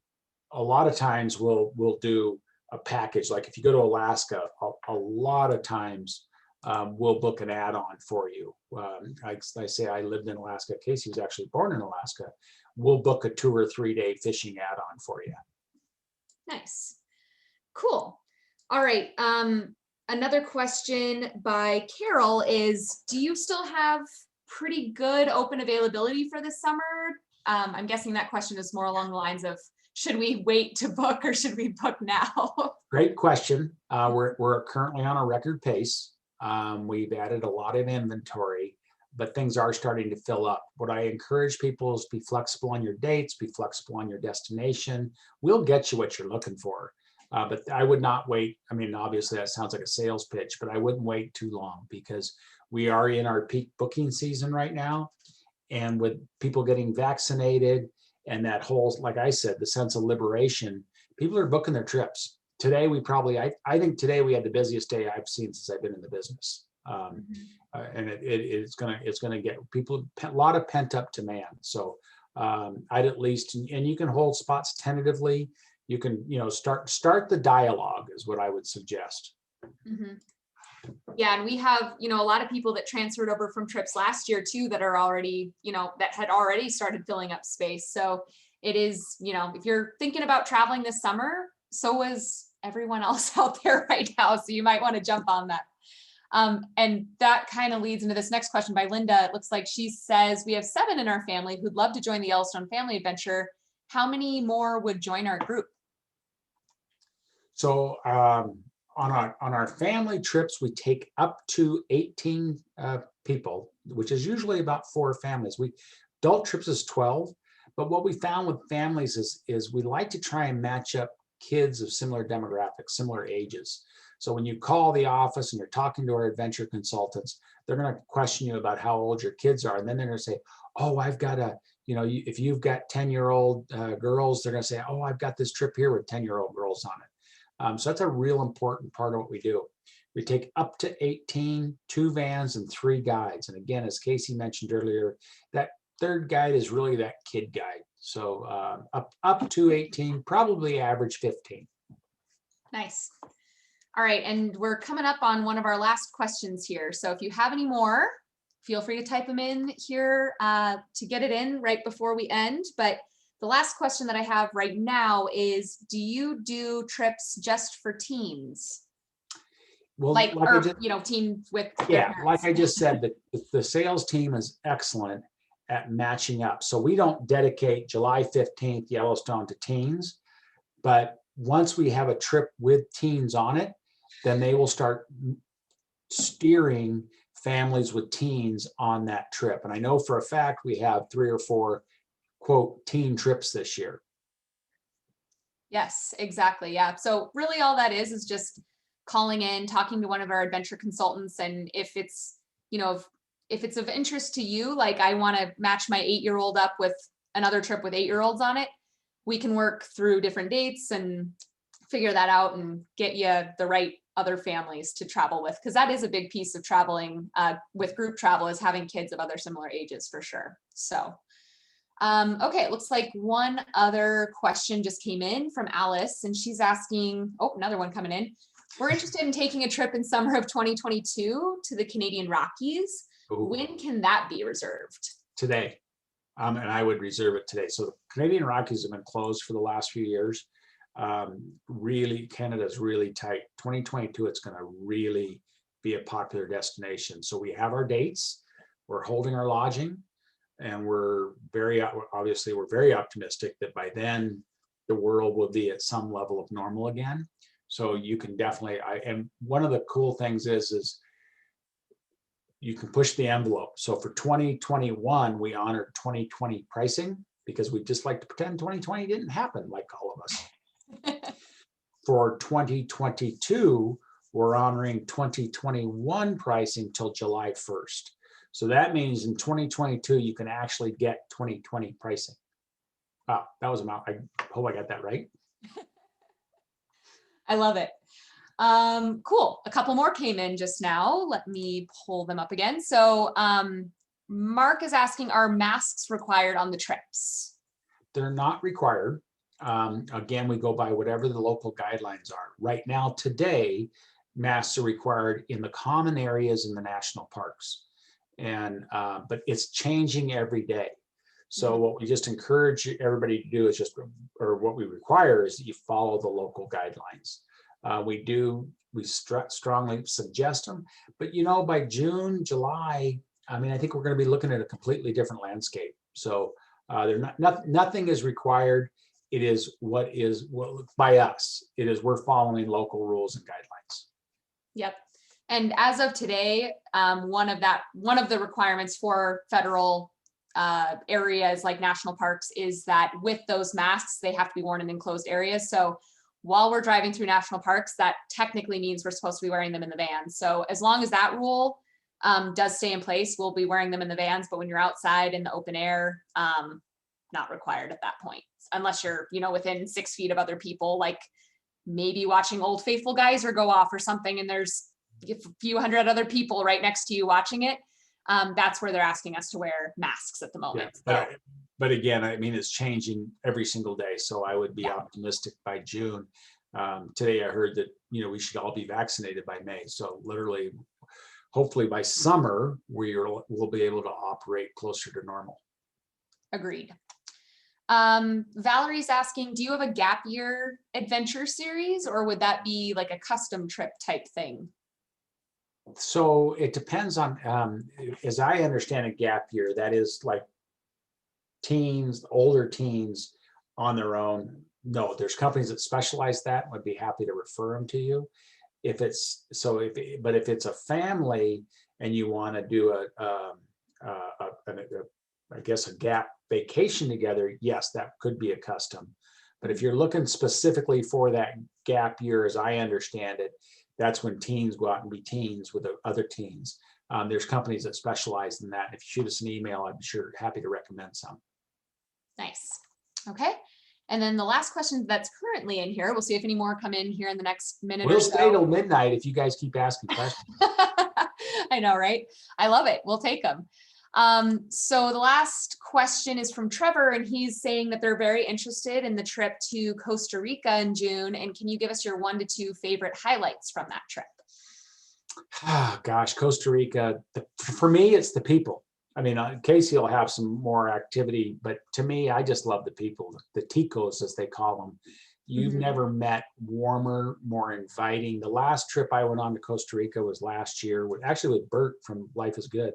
A: a lot of times we'll do a package. Like if you go to Alaska, a lot of times we'll book an add-on for you. I say I lived in Alaska. Casey was actually born in Alaska. We'll book a 2 or 3 day fishing add-on for you.
B: Nice. Cool. All right. Another question by Carol is, do you still have pretty good open availability for this summer? I'm guessing that question is more along the lines of, should we wait to book or should we book now?
A: Great question. We're currently on a record pace. We've added a lot of inventory, but things are starting to fill up. What I encourage people is be flexible on your dates, be flexible on your destination. We'll get you what you're looking for. But I would not wait. I mean, obviously that sounds like a sales pitch, but I wouldn't wait too long, because we are in our peak booking season right now. And with people getting vaccinated and that whole, like I said, the sense of liberation, people are booking their trips. Today, I think today we had the busiest day I've seen since I've been in the business. And it's gonna get people a lot of pent up demand. So I'd at least, and you can hold spots tentatively. You can, start the dialogue is what I would suggest.
B: Mm-hmm. Yeah, and we have, a lot of people that transferred over from trips last year too that are already, that had already started filling up space. So it is, if you're thinking about traveling this summer, so was everyone else out there right now. So you might want to jump on that. And that kind of leads into this next question by Linda. It looks like she says, we have 7 in our family who'd love to join the Yellowstone Family Adventure. How many more would join our group?
A: So on our family trips, we take up to 18 people, which is usually about 4 families. Adult trips is 12, but what we found with families is we like to try and match up kids of similar demographics, similar ages. So when you call the office and you're talking to our adventure consultants, they're going to question you about how old your kids are. And then they're going to say, oh, I've got if you've got 10-year-old girls, they're going to say, oh, I've got this trip here with 10-year-old girls on it. So that's a real important part of what we do. We take up to 18, 2 vans and 3 guides. And again, as Casey mentioned earlier, that 3rd guide is really that kid guide. So up to 18, probably average 15.
B: Nice. All right, and we're coming up on one of our last questions here. So if you have any more, feel free to type them in here to get it in right before we end. But the last question that I have right now is, do you do trips just for teens?
A: Well,
B: teens with
A: yeah, like I just said, the sales team is excellent at matching up. So we don't dedicate July 15th Yellowstone to teens, but once we have a trip with teens on it, then they will start steering families with teens on that trip. And I know for a fact we have 3 or 4 quote teen trips this year.
B: Yes, exactly. Yeah. So really all that is just calling in, talking to one of our adventure consultants. And if it's, if it's of interest to you, like I want to match my 8-year-old up with another trip with 8-year-olds on it, we can work through different dates and figure that out and get you the right other families to travel with, because that is a big piece of traveling with group travel, is having kids of other similar ages for sure. So okay, it looks like one other question just came in from Alice, and she's asking, oh, another one coming in. We're interested in taking a trip in summer of 2022 to the Canadian Rockies. Ooh. When can that be reserved?
A: Today. And I would reserve it today. So the Canadian Rockies have been closed for the last few years. Really, Canada's really tight. 2022, it's going to really be a popular destination. So we have our dates, we're holding our lodging, and we're very optimistic that by then the world will be at some level of normal again. So you can definitely, and one of the cool things is you can push the envelope. So for 2021, we honored 2020 pricing because we just like to pretend 2020 didn't happen, like all of us. For 2022, we're honoring 2021 pricing till July 1st. So that means in 2022, you can actually get 2020 pricing. Wow, that was a mouth. I hope I got that right.
B: I love it. Cool. A couple more came in just now. Let me pull them up again. So Mark is asking, are masks required on the trips?
A: They're not required. Again, we go by whatever the local guidelines are. Right now, today, masks are required in the common areas in the national parks. And but it's changing every day. So what we just encourage everybody to do is what we require is that you follow the local guidelines. We strongly suggest them, but by June, July, I think we're going to be looking at a completely different landscape. So nothing is required. It is by us. It is we're following local rules and guidelines.
B: Yep. And as of today, one of the requirements for federal areas like national parks is that with those masks, they have to be worn in enclosed areas. So while we're driving through national parks, that technically means we're supposed to be wearing them in the vans. So as long as that rule does stay in place, we'll be wearing them in the vans. But when you're outside in the open air, not required at that point, unless you're, within 6 feet of other people, like maybe watching Old Faithful Geyser go off or something, and there's a few hundred other people right next to you watching it. That's where they're asking us to wear masks at the moment.
A: Yeah, but again, it's changing every single day. So I would be optimistic by June. Today I heard that, we should all be vaccinated by May. So literally, hopefully by summer, we'll be able to operate closer to normal.
B: Agreed. Valerie's asking, do you have a gap year adventure series, or would that be like a custom trip type thing?
A: So it depends on, as I understand a gap year, that is like teens, older teens on their own. No, there's companies that specialize that, would be happy to refer them to you. If it's, so if, but if it's a family and you want to do I guess a gap vacation together, yes, that could be a custom. But if you're looking specifically for that gap year, as I understand it, that's when teens go out and be teens with the other teens. There's companies that specialize in that. If you shoot us an email, I'm sure happy to recommend some.
B: Nice. Okay. And then the last question that's currently in here, we'll see if any more come in here in the next minute
A: We'll
B: or
A: stay
B: so.
A: till midnight if you guys keep asking questions.
B: I know, right? I love it. We'll take them. So the last question is from Trevor, and he's saying that they're very interested in the trip to Costa Rica in June. And can you give us your 1 to 2 favorite highlights from that trip?
A: Ah, gosh, Costa Rica, for me, it's the people. I mean, Casey will have some more activity, but to me, I just love the people, the ticos, as they call them. You've never met warmer, more inviting. The last trip I went on to Costa Rica was last year, actually with Bert from Life is Good.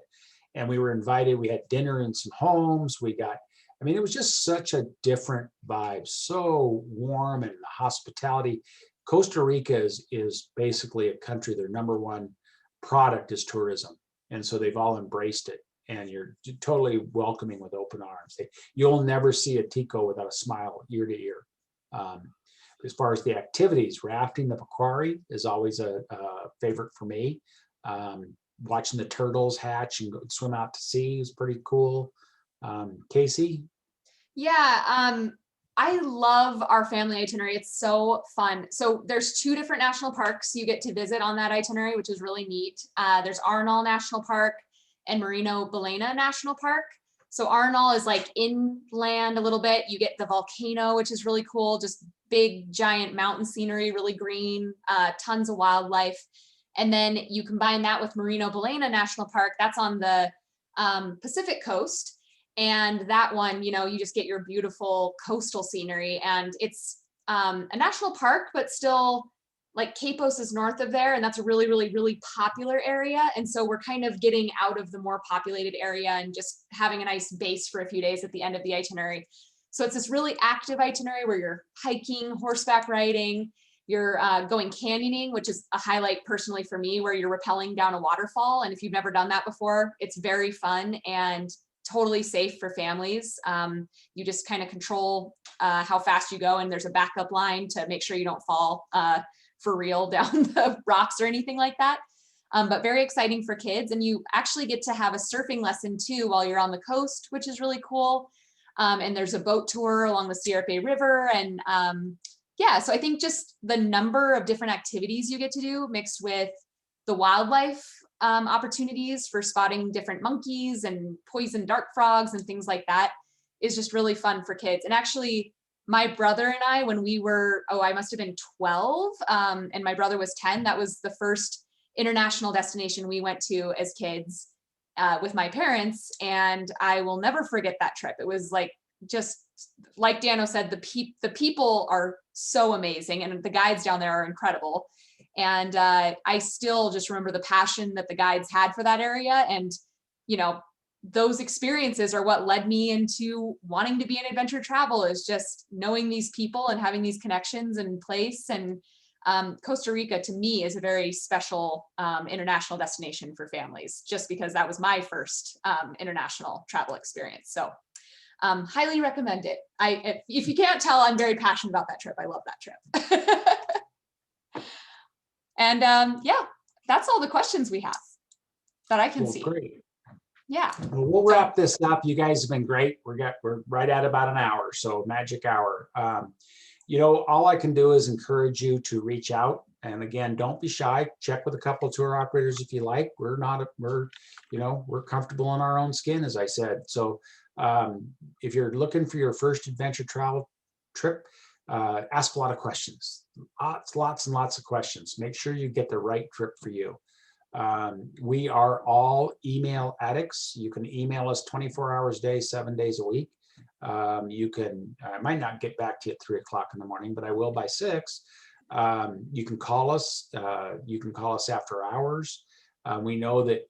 A: And we were invited, we had dinner in some homes. I mean, it was just such a different vibe, so warm, and the hospitality. Costa Rica is basically a country, their number one product is tourism. And so they've all embraced it. And you're totally welcoming with open arms. You'll never see a Tico without a smile ear to ear. As far as the activities, rafting the Pequari is always a favorite for me. Watching the turtles hatch and swim out to sea is pretty cool. Casey?
B: Yeah, I love our family itinerary. It's so fun. So there's 2 different national parks you get to visit on that itinerary, which is really neat. There's Arnall National Park and Merino Balaena National Park. So Arnall is like inland a little bit. You get the volcano, which is really cool. Just big, giant mountain scenery, really green, tons of wildlife. And then you combine that with Merino Balaena National Park. That's on the Pacific coast. And that one, you just get your beautiful coastal scenery. And it's a national park, but still like Capos is north of there. And that's a really, really, really popular area. And so we're kind of getting out of the more populated area and just having a nice base for a few days at the end of the itinerary. So it's this really active itinerary where you're hiking, horseback riding, you're going canyoning, which is a highlight personally for me, where you're rappelling down a waterfall. And if you've never done that before, it's very fun and totally safe for families. You just kind of control how fast you go, and there's a backup line to make sure you don't fall for real down the rocks or anything like that. But very exciting for kids. And you actually get to have a surfing lesson too while you're on the coast, which is really cool. And there's a boat tour along the Sierpe River. And yeah, so I think just the number of different activities you get to do mixed with the wildlife opportunities for spotting different monkeys and poison dart frogs and things like that is just really fun for kids. And actually, my brother and I, when we were, I must have been 12, and my brother was 10, that was the first international destination we went to as kids with my parents. And I will never forget that trip. It was like, just like Dano said, the people are so amazing, and the guides down there are incredible. And I still just remember the passion that the guides had for that area. And, those experiences are what led me into wanting to be in adventure travel, is just knowing these people and having these connections in place. And Costa Rica to me is a very special international destination for families, just because that was my first international travel experience. So highly recommend it. If you can't tell, I'm very passionate about that trip. I love that trip. And yeah, that's all the questions we have that I can see.
A: Great.
B: Yeah.
A: Well, we'll wrap this up. You guys have been great. We're right at about an hour, so magic hour. All I can do is encourage you to reach out. And again, don't be shy. Check with a couple of tour operators if you like. We're comfortable in our own skin, as I said. So if you're looking for your first adventure travel trip, ask a lot of questions, lots and lots of questions. Make sure you get the right trip for you. We are all email addicts. You can email us 24 hours a day, 7 days a week. You can, I might not get back to you at 3 o'clock in the morning, but I will by 6. You can call us. You can call us after hours. We know that,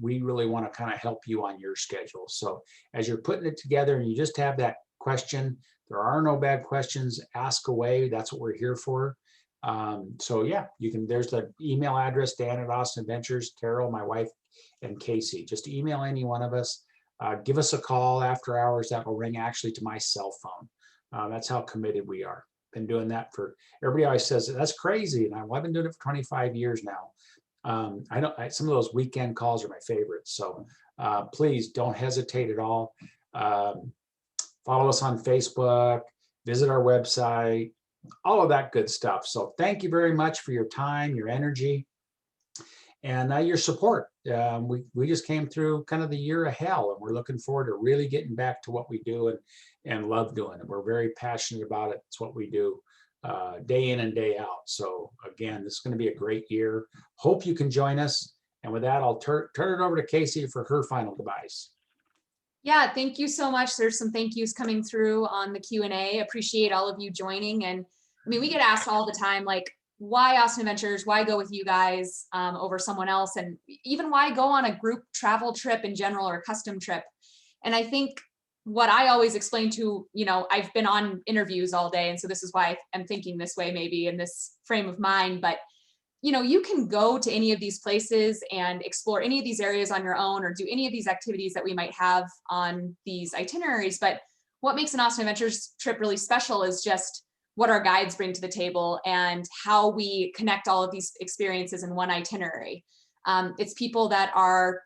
A: we really want to kind of help you on your schedule. So as you're putting it together and you just have that question, there are no bad questions. Ask away. That's what we're here for. So yeah, there's the email address, Dan at Austin Adventures, Carol, my wife, and Casey. Just email any one of us. Give us a call after hours. That will ring actually to my cell phone. That's how committed we are. Been doing that for, everybody always says that's crazy. And I've been doing it for 25 years now. Some of those weekend calls are my favorites. So please don't hesitate at all. Follow us on Facebook, visit our website, all of that good stuff. So thank you very much for your time, your energy, and your support. We just came through kind of the year of hell, and we're looking forward to really getting back to what we do and love doing it. We're very passionate about it. It's what we do day in and day out. So again, this is going to be a great year. Hope you can join us. And with that, I'll turn it over to Casey for her final goodbyes.
B: Yeah, thank you so much. There's some thank yous coming through on the Q&A. Appreciate all of you joining. And I mean, we get asked all the time, like, why Austin Adventures? Why go with you guys over someone else? And even why go on a group travel trip in general or a custom trip? And I think what I always explain to, I've been on interviews all day. And so this is why I'm thinking this way, maybe in this frame of mind. But you can go to any of these places and explore any of these areas on your own or do any of these activities that we might have on these itineraries. But what makes an Austin Adventures trip really special is just what our guides bring to the table and how we connect all of these experiences in one itinerary. It's people that are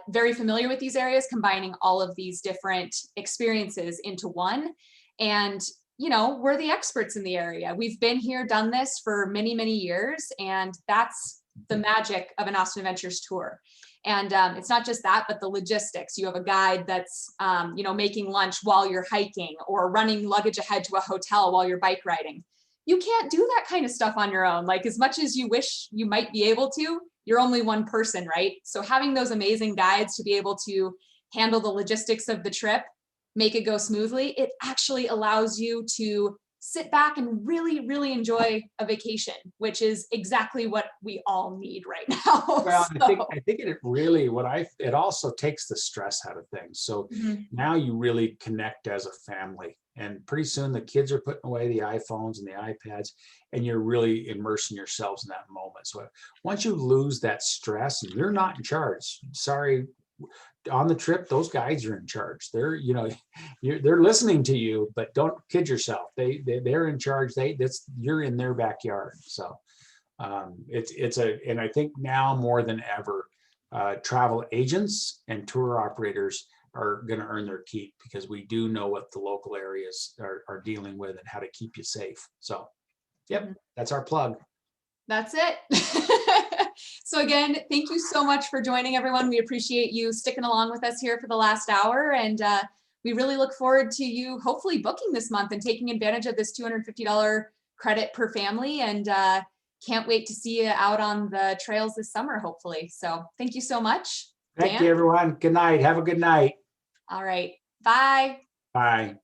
B: very familiar with these areas, combining all of these different experiences into one. And we're the experts in the area. We've been here, done this for many, many years. And that's the magic of an Austin Adventures tour. And it's not just that, but the logistics. You have a guide that's, making lunch while you're hiking or running luggage ahead to a hotel while you're bike riding. You can't do that kind of stuff on your own. Like, as much as you wish you might be able to, you're only one person, right? So having those amazing guides to be able to handle the logistics of the trip, make it go smoothly, it actually allows you to sit back and really, really enjoy a vacation, which is exactly what we all need right now.
A: Well,
B: So,
A: I think it really, it also takes the stress out of things. So now you really connect as a family, and pretty soon the kids are putting away the iPhones and the iPads, and you're really immersing yourselves in that moment. So once you lose that stress, and you're not in charge, sorry, on the trip, those guides are in charge. They're, they're listening to you, but don't kid yourself. They're in charge. You're in their backyard. So and I think now more than ever, travel agents and tour operators are going to earn their keep, because we do know what the local areas are dealing with and how to keep you safe. So, yep, that's our plug.
B: That's it. So again, thank you so much for joining, everyone. We appreciate you sticking along with us here for the last hour. And we really look forward to you hopefully booking this month and taking advantage of this $250 credit per family. And can't wait to see you out on the trails this summer, hopefully. So thank you so much.
A: Thank you, everyone. Good night. Have a good night.
B: All right. Bye.
A: Bye.